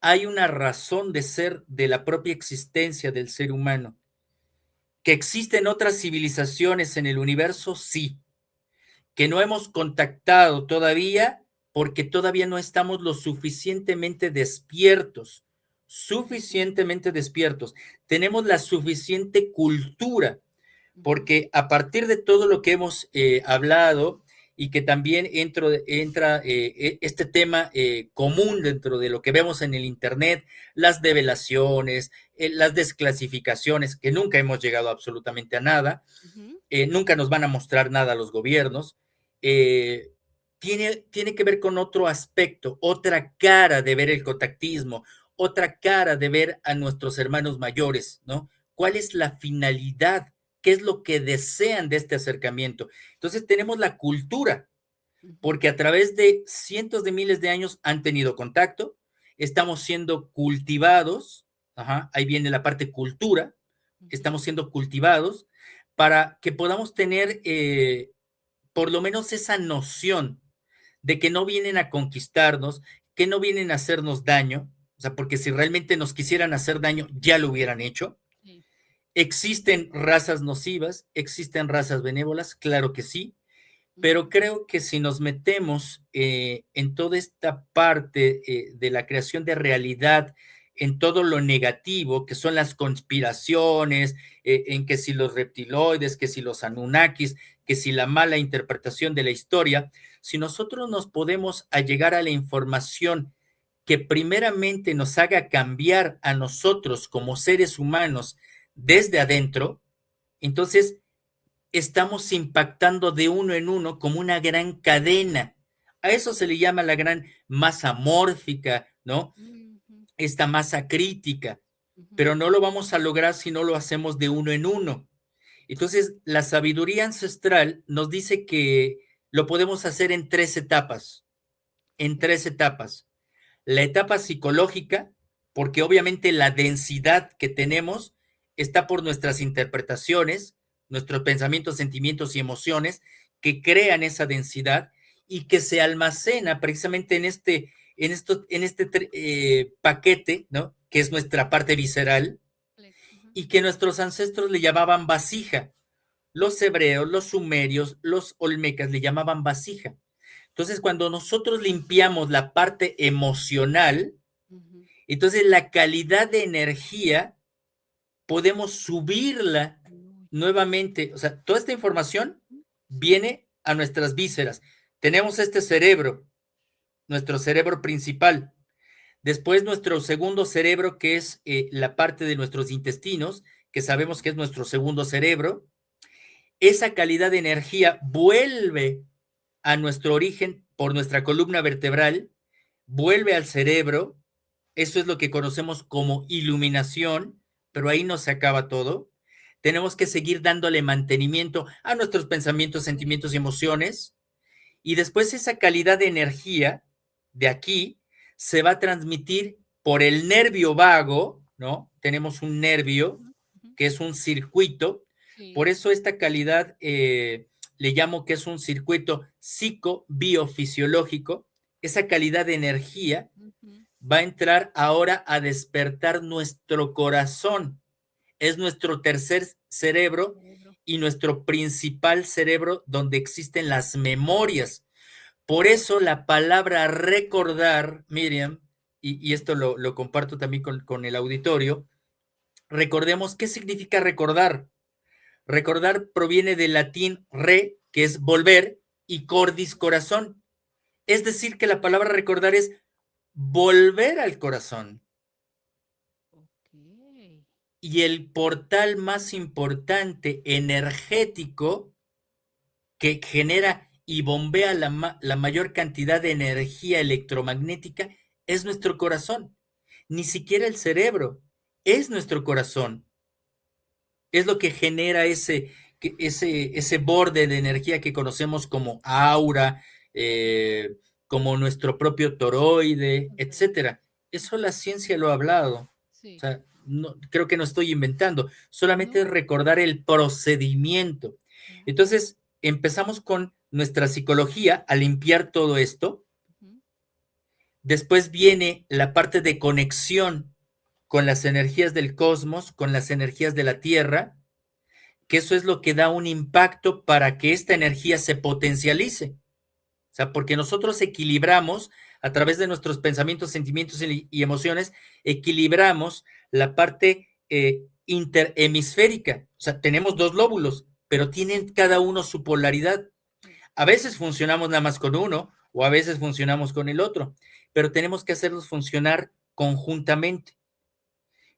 Hay una razón de ser de la propia existencia del ser humano ¿Que existen otras civilizaciones en el universo? Sí. ¿Que no hemos contactado todavía? Porque todavía no estamos lo suficientemente despiertos. Suficientemente despiertos. Tenemos la suficiente cultura, porque a partir de todo lo que hemos hablado y que también entra este tema común dentro de lo que vemos en el Internet, las develaciones, las desclasificaciones, que nunca hemos llegado absolutamente a nada, nunca nos van a mostrar nada a los gobiernos, tiene que ver con otro aspecto, otra cara de ver el contactismo, otra cara de ver a nuestros hermanos mayores, ¿no? ¿Cuál es la finalidad? ¿Qué es lo que desean de este acercamiento? Entonces tenemos la cultura, porque a través de cientos de miles de años han tenido contacto, estamos siendo cultivados, ahí viene la parte cultura, estamos siendo cultivados para que podamos tener por lo menos esa noción de que no vienen a conquistarnos, que no vienen a hacernos daño, o sea, porque si realmente nos quisieran hacer daño, ya lo hubieran hecho. Sí. ¿Existen razas nocivas? ¿Existen razas benévolas? Claro que sí, pero creo que si nos metemos en toda esta parte de la creación de realidad, en todo lo negativo, que son las conspiraciones, en que si los reptiloides, que si los Anunnakis, que si la mala interpretación de la historia, si nosotros nos podemos allegar a la información que primeramente nos haga cambiar a nosotros como seres humanos desde adentro, entonces estamos impactando de uno en uno como una gran cadena. A eso se le llama la gran masa mórfica, ¿no? Esta masa crítica, pero no lo vamos a lograr si no lo hacemos de uno en uno. Entonces, la sabiduría ancestral nos dice que lo podemos hacer en 3 etapas, La etapa psicológica, porque obviamente la densidad que tenemos está por nuestras interpretaciones, nuestros pensamientos, sentimientos y emociones que crean esa densidad y que se almacena precisamente en este paquete, ¿no? Que es nuestra parte visceral y que nuestros ancestros le llamaban vasija. Los hebreos, los sumerios, los olmecas le llamaban vasija. Entonces, cuando nosotros limpiamos la parte emocional, entonces la calidad de energía podemos subirla nuevamente. O sea, toda esta información viene a nuestras vísceras. Tenemos este cerebro, nuestro cerebro principal. Después nuestro segundo cerebro, que es la parte de nuestros intestinos, que sabemos que es nuestro segundo cerebro. Esa calidad de energía vuelve a nuestro origen por nuestra columna vertebral, vuelve al cerebro. Eso es lo que conocemos como iluminación, pero ahí no se acaba todo. Tenemos que seguir dándole mantenimiento a nuestros pensamientos, sentimientos y emociones. Y después esa calidad de energía de aquí se va a transmitir por el nervio vago, ¿no? Tenemos un nervio que es un circuito. Sí. Por eso esta calidad le llamo que es un circuito psico-biofisiológico. Esa calidad de energía va a entrar ahora a despertar nuestro corazón. Es nuestro tercer cerebro y nuestro principal cerebro donde existen las memorias. Por eso la palabra recordar, Miriam, y esto lo comparto también con el auditorio, recordemos qué significa recordar. Recordar proviene del latín re, que es volver, y cordis, corazón. Es decir, que la palabra recordar es volver al corazón. Okay. Y el portal más importante energético que genera y bombea la mayor cantidad de energía electromagnética es nuestro corazón. Ni siquiera el cerebro, es nuestro corazón. Es lo que genera ese borde de energía que conocemos como aura, como nuestro propio toroide, etcétera. Eso la ciencia lo ha hablado. Sí. O sea, no, creo que no estoy inventando, solamente es recordar el procedimiento. Entonces, empezamos con nuestra psicología a limpiar todo esto. Después viene la parte de conexión con las energías del cosmos, con las energías de la Tierra. que eso es lo que da un impacto para que esta energía se potencialice. O sea, porque nosotros equilibramos a través de nuestros pensamientos, sentimientos y emociones, equilibramos la parte interhemisférica. O sea, tenemos dos lóbulos, pero tienen cada uno su polaridad. A veces funcionamos nada más con uno o a veces funcionamos con el otro, pero tenemos que hacerlos funcionar conjuntamente.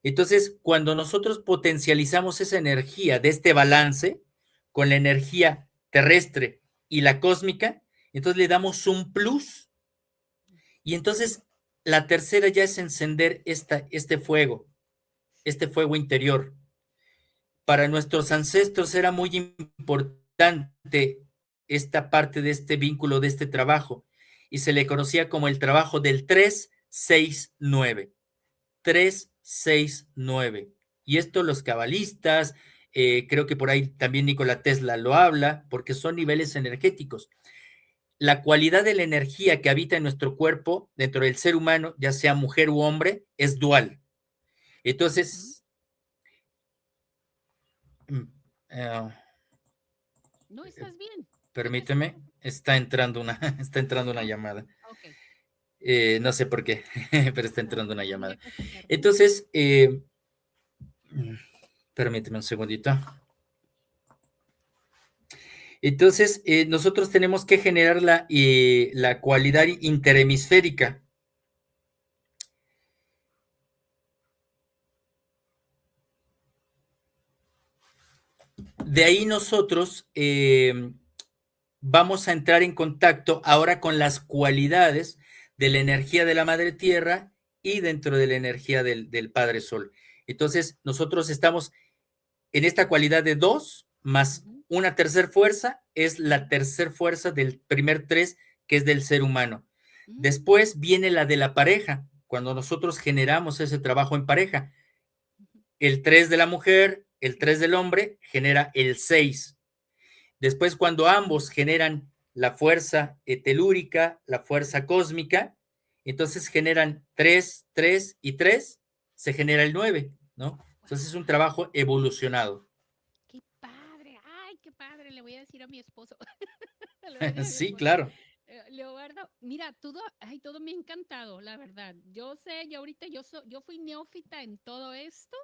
Entonces, cuando nosotros potencializamos esa energía de este balance con la energía terrestre y la cósmica, entonces le damos un plus. Y entonces la tercera ya es encender este fuego interior. Para nuestros ancestros era muy importante esta parte de este vínculo, de este trabajo, y se le conocía como el trabajo del 3-6-9. 3-6-9. Y esto los cabalistas, creo que por ahí también Nikola Tesla lo habla, porque son niveles energéticos. La cualidad de la energía que habita en nuestro cuerpo, dentro del ser humano, ya sea mujer u hombre, es dual. Entonces, no, estás bien. Permíteme, está entrando una llamada. Okay. No sé por qué, pero está entrando una llamada. Entonces, permíteme un segundito. Entonces, nosotros tenemos que generar la cualidad interhemisférica. De ahí nosotros vamos a entrar en contacto ahora con las cualidades de la energía de la Madre Tierra y dentro de la energía del Padre Sol. Entonces, nosotros estamos en esta cualidad de 2 más una tercera fuerza, es la tercera fuerza del primer 3, que es del ser humano. Después viene la de la pareja, cuando nosotros generamos ese trabajo en pareja. El 3 de la mujer, el 3 del hombre, genera el 6. Después, cuando ambos generan la fuerza telúrica, la fuerza cósmica, entonces generan 3, 3 y 3, se genera el 9, ¿no? Entonces es un trabajo evolucionado. ¡Qué padre! ¡Ay, qué padre! Le voy a decir a mi esposo. Sí, claro. Leobardo, mira, todo me ha encantado, la verdad. Yo sé, yo ahorita yo fui neófita en todo esto,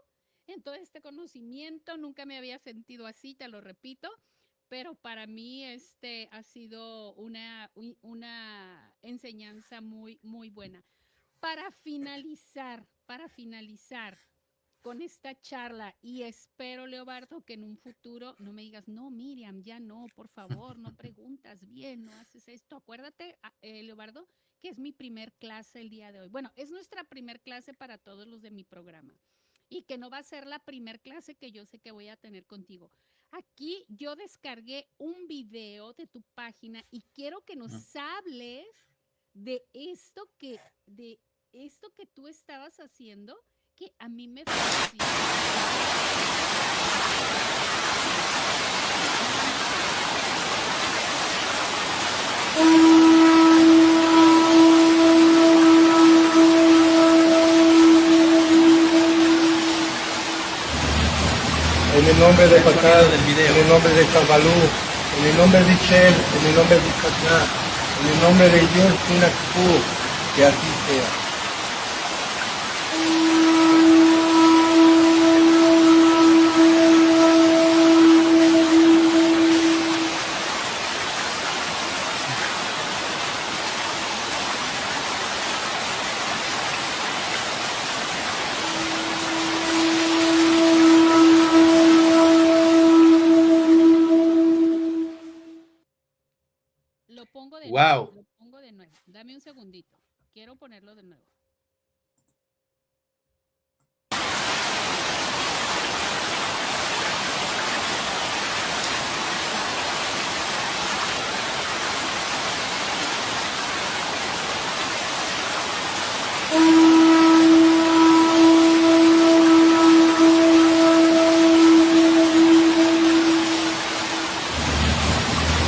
en todo este conocimiento, nunca me había sentido así, te lo repito, pero para mí ha sido una enseñanza muy, muy buena. Para finalizar con esta charla, y espero, Leobardo, que en un futuro no me digas, no, Miriam, ya no, por favor, no preguntas bien, no haces esto. Acuérdate, Leobardo, que es mi primer clase el día de hoy. Bueno, es nuestra primer clase para todos los de mi programa, y que no va a ser la primer clase que yo sé que voy a tener contigo. Aquí yo descargué un video de tu página y quiero que nos hables de esto que tú estabas haciendo, que a mí me fascina. En el nombre de Pacal, en el nombre de Cabalú, en el nombre de Chel, en el nombre de Catná, en el nombre de Dios Pinacú, que así sea. Lo pongo de Wow. nuevo, lo pongo de nuevo. Dame un segundito. Quiero ponerlo de nuevo.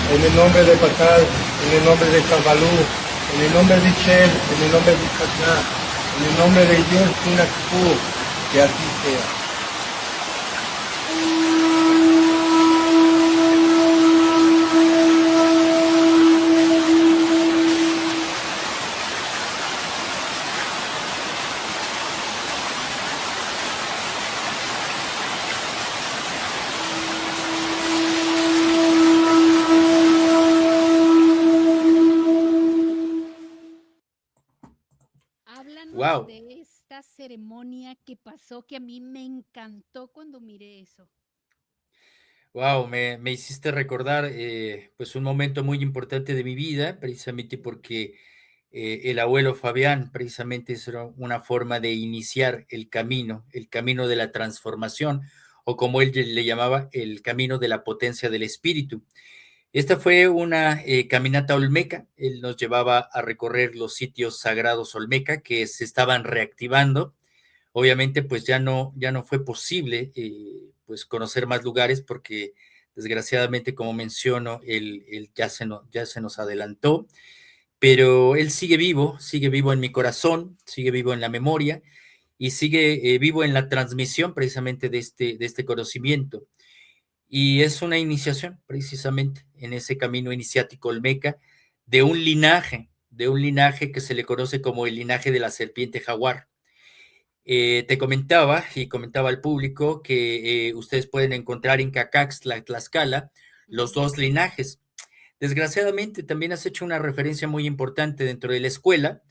En el nombre de Pacal, en el nombre de Cabalú, en el nombre de Chel, en el nombre de Catná, en el nombre de Dios Pinacú, que así sea. Cuéntanos Wow, de esta ceremonia que pasó, que a mí me encantó cuando miré eso. wow, me hiciste recordar pues un momento muy importante de mi vida, precisamente porque el abuelo Fabián precisamente es una forma de iniciar el camino de la transformación, o como él le llamaba, el camino de la potencia del espíritu. Esta fue una caminata olmeca. Él nos llevaba a recorrer los sitios sagrados olmeca que se estaban reactivando. Obviamente, pues ya no fue posible pues conocer más lugares porque desgraciadamente, como menciono, él ya se nos adelantó, pero él sigue vivo en mi corazón, sigue vivo en la memoria y sigue vivo en la transmisión precisamente de este conocimiento. Y es una iniciación precisamente en ese camino iniciático olmeca de un linaje que se le conoce como el linaje de la serpiente jaguar. Te comentaba y comentaba al público que ustedes pueden encontrar en Cacaxtla, Tlaxcala, los Ujú, dos linajes. Desgraciadamente, también has hecho una referencia muy importante dentro de la escuela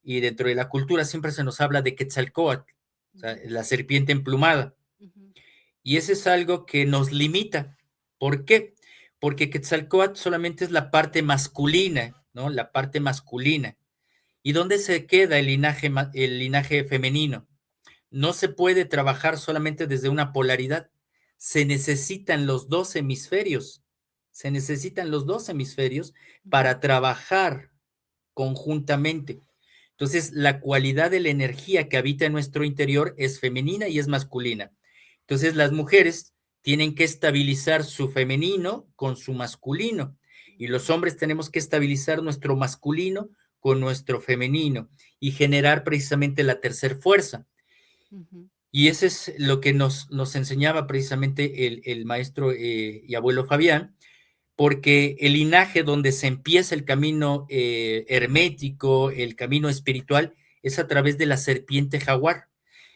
y dentro de la cultura. Siempre se nos habla de Quetzalcóatl, o sea, ujú, la serpiente emplumada. ujú, Y ese es algo que nos limita. ¿Por qué? Porque Quetzalcóatl solamente es la parte masculina, ¿no? La parte masculina. ¿Y dónde se queda el linaje femenino? No se puede trabajar solamente desde una polaridad. Se necesitan los dos hemisferios. Se necesitan los dos hemisferios ujú, para trabajar conjuntamente. Entonces, la cualidad de la energía que habita en nuestro interior es femenina y es masculina. Entonces, las mujeres tienen que estabilizar su femenino con su masculino y los ujú, hombres tenemos que estabilizar nuestro masculino con nuestro femenino y generar precisamente la tercera fuerza. ujú, Y ese es lo que nos enseñaba precisamente el maestro y abuelo Fabián, porque el linaje donde se empieza el camino hermético, el camino espiritual, es a través de la serpiente jaguar.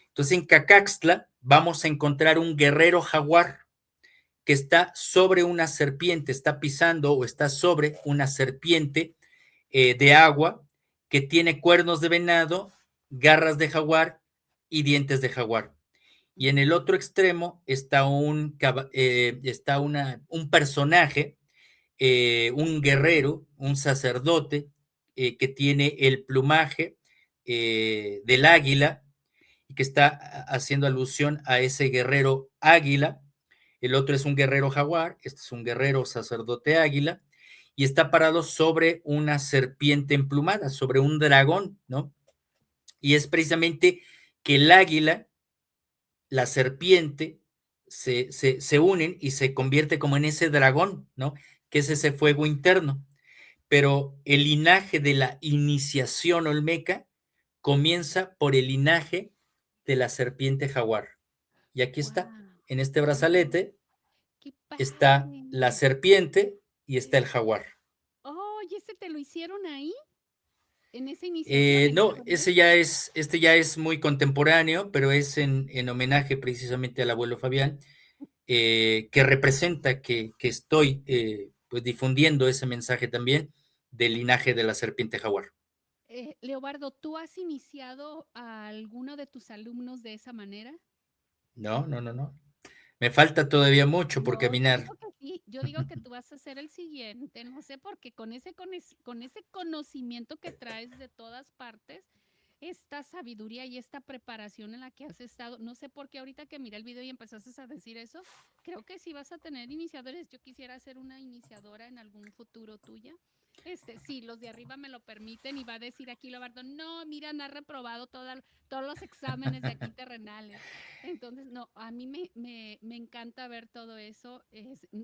Entonces en Cacaxtla vamos a encontrar un guerrero jaguar que está sobre una serpiente, está pisando o está sobre una serpiente de agua que tiene cuernos de venado, garras de jaguar y dientes de jaguar. Y en el ujú, otro extremo está un personaje, un guerrero, un sacerdote que tiene el plumaje del águila y que está haciendo alusión a ese guerrero águila. El otro es un guerrero jaguar, este es un guerrero sacerdote águila y está parado sobre una serpiente emplumada, sobre un dragón, ¿no? Y es precisamente que el águila, la serpiente, se unen y se convierte como en ese dragón, ¿no? Que es ese ujú. fuego interno. Pero el linaje de la iniciación olmeca comienza por el linaje de la serpiente jaguar. Y aquí está, Guau. en este Oh, brazalete qué está padre. la serpiente y está el jaguar. Oh, ¿y ese te lo hicieron ahí? ¿En esa iniciación, en ese No, ritual? este ya es muy contemporáneo, pero es en homenaje precisamente al abuelo Fabián, que representa que estoy pues difundiendo ese mensaje también del linaje de la serpiente jaguar. Leobardo, ¿tú has iniciado a alguno de tus alumnos de esa manera? No, no, no, no. Me falta todavía mucho por No, yo caminar. digo que sí, yo digo que tú vas a ser el siguiente, no sé, porque con ese conocimiento que traes de todas partes, esta sabiduría y esta preparación en la que has estado, no sé por qué ahorita que miré el video y empezaste a decir eso, creo que sí vas a tener iniciadores. Yo quisiera ser una iniciadora en algún futuro tuya. Sí, los de arriba me lo permiten y va a decir aquí Lobardo, no, mira, han reprobado todos los exámenes de aquí terrenales. Entonces, no, a mí me encanta ver todo eso,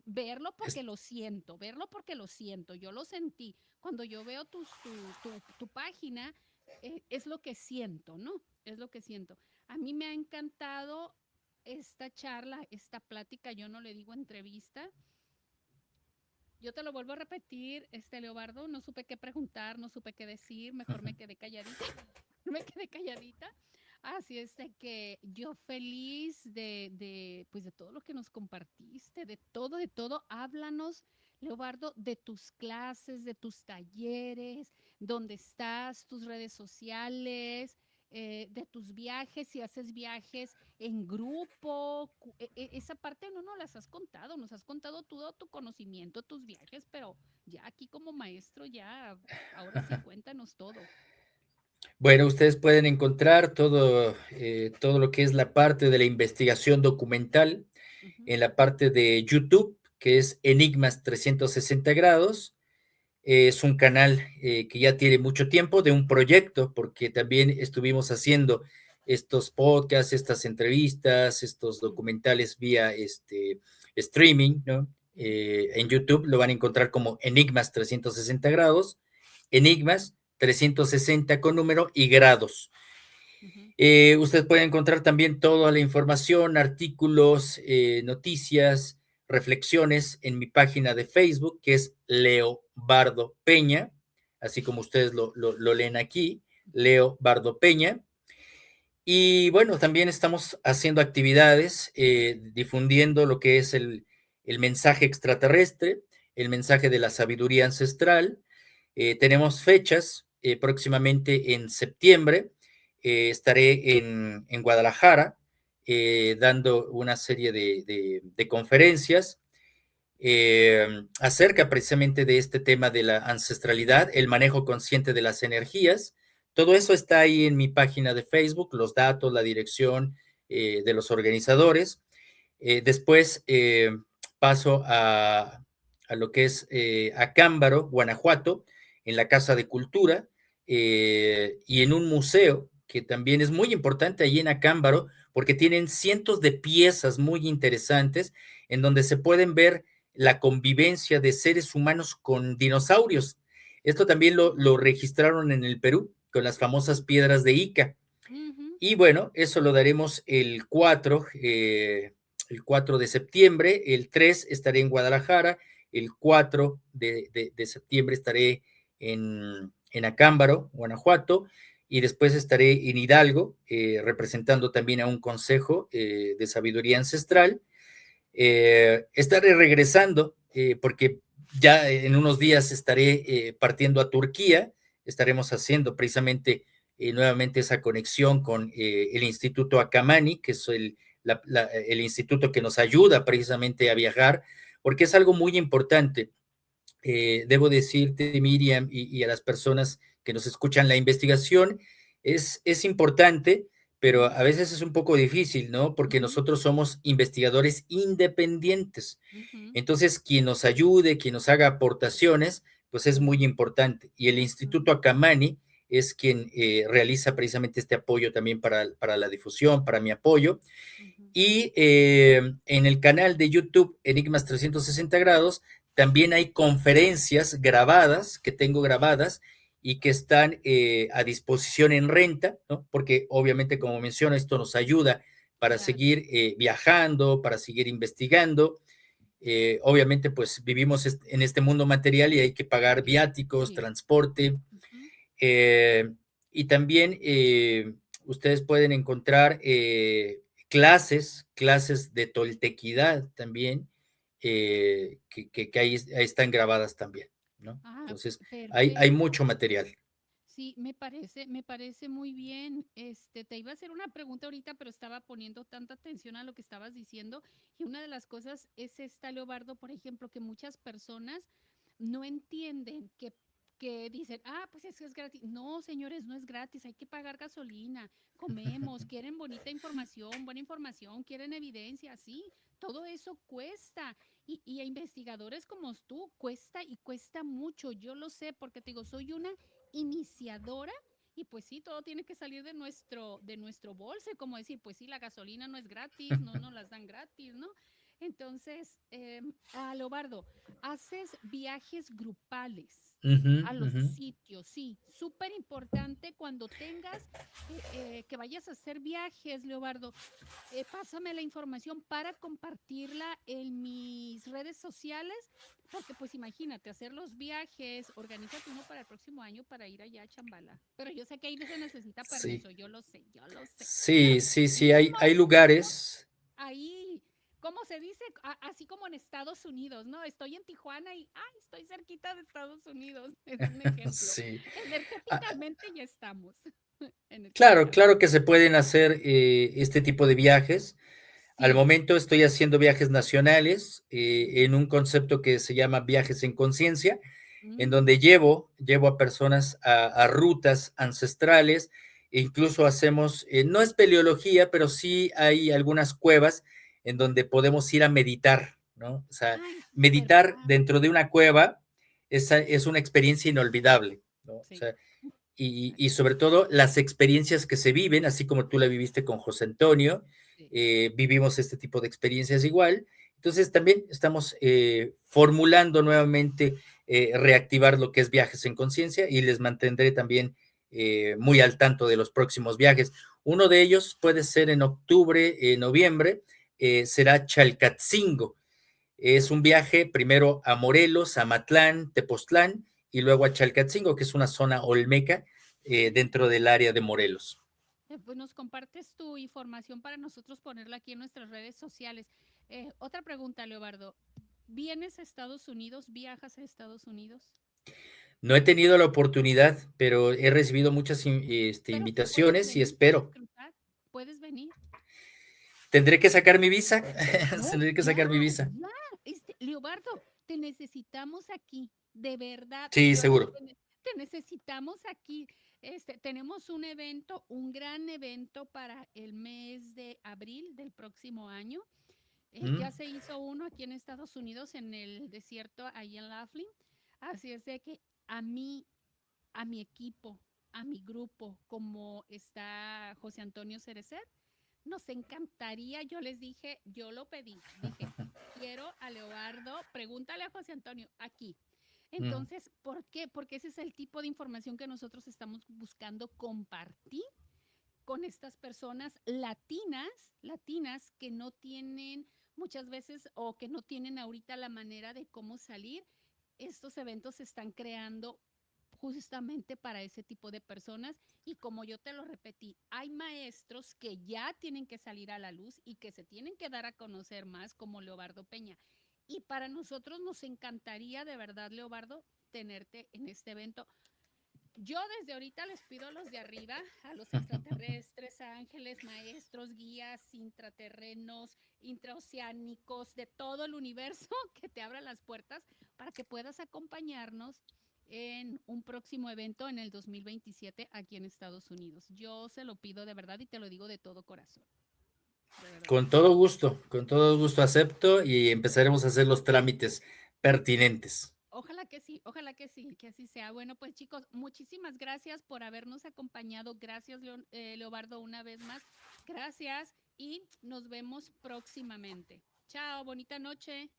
verlo Es- porque lo siento, yo lo sentí. Cuando yo veo tu página, es lo que siento, ¿no? Es lo que siento. A mí me ha encantado esta charla, esta plática, yo no le digo entrevista. Yo te lo vuelvo a repetir, Leobardo, no supe qué preguntar, no supe qué decir, mejor me quedé calladita, me quedé calladita. Así es de que yo feliz pues de todo lo que nos compartiste, de todo, háblanos, Leobardo, de tus clases, de tus talleres, dónde estás, tus redes sociales, de tus viajes, si haces viajes en grupo, esa parte no nos las has contado, nos has contado todo tu conocimiento, tus viajes, pero ya aquí como maestro, ya, ahora sí, cuéntanos todo. Bueno, ustedes pueden encontrar todo lo que es la parte de la investigación documental Ujú. en la parte de YouTube, que es Enigmas 360 grados. Es un canal que ya tiene mucho tiempo de un proyecto, porque también estuvimos haciendo estos podcasts, estas entrevistas, estos documentales vía streaming, ¿no? En YouTube lo van a encontrar como Enigmas 360 grados, Enigmas 360 con número y grados. Ujú. Usted puede encontrar también toda la información, artículos, noticias, reflexiones en mi página de Facebook, que es Leo Bardo Peña, así como ustedes lo leen aquí, Leo Bardo Peña. Y bueno, también estamos haciendo actividades, difundiendo lo que es el mensaje extraterrestre, el mensaje de la sabiduría ancestral. Tenemos fechas, próximamente en septiembre. Estaré en Guadalajara dando una serie de conferencias acerca precisamente de este tema de la ancestralidad, el manejo consciente de las energías. Todo eso está ahí en mi página de Facebook, los datos, la dirección de los organizadores. Después paso a lo que es Acámbaro, Guanajuato, en la Casa de Cultura y en un museo que también es muy importante allí en Acámbaro, porque tienen cientos de piezas muy interesantes en donde se pueden ver la convivencia de seres humanos con dinosaurios. Esto también lo registraron en el Perú con las famosas piedras de Ica. Ujú. Y bueno, eso lo daremos el 4 de septiembre, el 3 estaré en Guadalajara, el 4 de septiembre estaré en Acámbaro, Guanajuato, y después estaré en Hidalgo, representando también a un consejo de sabiduría ancestral. Estaré regresando porque ya en unos días estaré partiendo a Turquía, estaremos haciendo precisamente nuevamente esa conexión con el Instituto Akamani, que es el instituto que nos ayuda precisamente a viajar, porque es algo muy importante. Debo decirte, Miriam, y a las personas que nos escuchan, la investigación es importante, pero a veces es un poco difícil, ¿no? Porque Ujú. nosotros somos investigadores independientes. Ujú. Entonces, quien nos ayude, quien nos haga aportaciones, pues es muy importante. Y el Ujú. Instituto Akamani es quien realiza precisamente este apoyo también para la difusión, para mi apoyo. Ujú. Y en el canal de YouTube Enigmas 360 grados también hay conferencias grabadas, que tengo grabadas y que están a disposición en renta, ¿no? Porque obviamente, como menciono, esto nos ayuda para Claro. seguir viajando, para seguir investigando. Obviamente, pues vivimos en este mundo material y hay que pagar viáticos, Sí. transporte. Ujú. eh, y también ustedes pueden encontrar clases de toltequidad también, que ahí están grabadas también, ¿no? Ah, Entonces, hay perfecto. mucho material. Sí, me parece muy bien. Te iba a hacer una pregunta ahorita, pero estaba poniendo tanta atención a lo que estabas diciendo. Y una de las cosas es esta, Leobardo, por ejemplo, que muchas personas no entienden que dicen, ah, pues eso es gratis. No, señores, no es gratis, hay que pagar gasolina, comemos, quieren bonita información, buena información, quieren evidencia, sí, todo eso cuesta. Y a investigadores como tú, cuesta y cuesta mucho. Yo lo sé porque te digo, soy una iniciadora y pues sí, todo tiene que salir de nuestro bolso, como decir, pues sí, la gasolina no es gratis, no nos las dan gratis, ¿no? Entonces, Lobardo, haces viajes grupales Ujú, a los ujú. sitios, sí, súper importante cuando tengas que vayas a hacer viajes, Leobardo, pásame la información para compartirla en mis redes sociales, porque pues imagínate, hacer los viajes, organízate uno para el próximo año para ir allá a Chambala. Pero yo sé que ahí no se necesita Sí, permiso, yo lo sé, yo lo sé. Pero sí, sí, sí, mínimo, hay mínimo lugares. ahí, ¿cómo se dice? Así como en Estados Unidos, ¿no? Estoy en Tijuana y, ay, estoy cerquita de Estados Unidos, es un ejemplo. Sí. Ah, Energéticamente ya estamos. Claro, claro que se pueden hacer este tipo de viajes. Al Sí. momento estoy haciendo viajes nacionales en un concepto que se llama viajes en conciencia, en donde llevo a personas a rutas ancestrales, e incluso hacemos, no es paleología, pero sí hay algunas cuevas en donde podemos ir a meditar, ¿no? O sea, Ay, súper meditar dentro padre. de una cueva es una experiencia inolvidable, ¿no? O Sí, sea, y sobre todo las experiencias que se viven, así como tú la viviste con José Antonio, sí. vivimos este tipo de experiencias igual. Entonces también estamos formulando nuevamente reactivar lo que es viajes en conciencia y les mantendré también muy al tanto de los próximos viajes. Uno de ellos puede ser en octubre, noviembre, será Chalcatzingo. Es un viaje primero a Morelos, a Matlán, Tepoztlán y luego a Chalcatzingo, que es una zona olmeca dentro del área de Morelos. Pues nos compartes tu información para nosotros ponerla aquí en nuestras redes sociales. Otra pregunta, Leobardo. ¿Vienes a Estados Unidos? ¿Viajas a Estados Unidos? No he tenido la oportunidad, pero he recibido muchas Pero puedes invitaciones y venir, puedes espero. cruzar, puedes venir. Tendré que sacar mi visa. No, Tendré que ya, sacar mi visa. ya. Leobardo, te necesitamos aquí, de verdad, Sí, de verdad, seguro. te necesitamos aquí. Tenemos un evento, un gran evento para el mes de abril del próximo año. Mm. Ya se hizo uno aquí en Estados Unidos, en el desierto, ahí en Laughlin. Así es de que a mí, a mi equipo, a mi grupo, como está José Antonio Cerecer, nos encantaría, yo les dije, yo lo pedí, dije, quiero a Leobardo, pregúntale a José Antonio aquí. Mm. Entonces, ¿por qué? Porque ese es el tipo de información que nosotros estamos buscando compartir con estas personas latinas que no tienen muchas veces o que no tienen ahorita la manera de cómo salir. Estos eventos se están creando justamente para ese tipo de personas y como yo te lo repetí, hay maestros que ya tienen que salir a la luz y que se tienen que dar a conocer más como Leobardo Peña. Y para nosotros nos encantaría de verdad, Leobardo, tenerte en este evento. Yo desde ahorita les pido a los de arriba, a los extraterrestres, ángeles, maestros, guías, intraterrenos, intraoceánicos, de todo el universo, que te abra las puertas para que puedas acompañarnos en un próximo evento en el 2027 aquí en Estados Unidos. Yo se lo pido de verdad y te lo digo de todo corazón. De verdad. Con todo gusto acepto y empezaremos a hacer los trámites pertinentes. Ojalá que así sea. Bueno, pues chicos, muchísimas gracias por habernos acompañado. Gracias, Leobardo, una vez más. Gracias y nos vemos próximamente. Chao, bonita noche.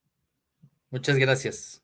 Muchas gracias.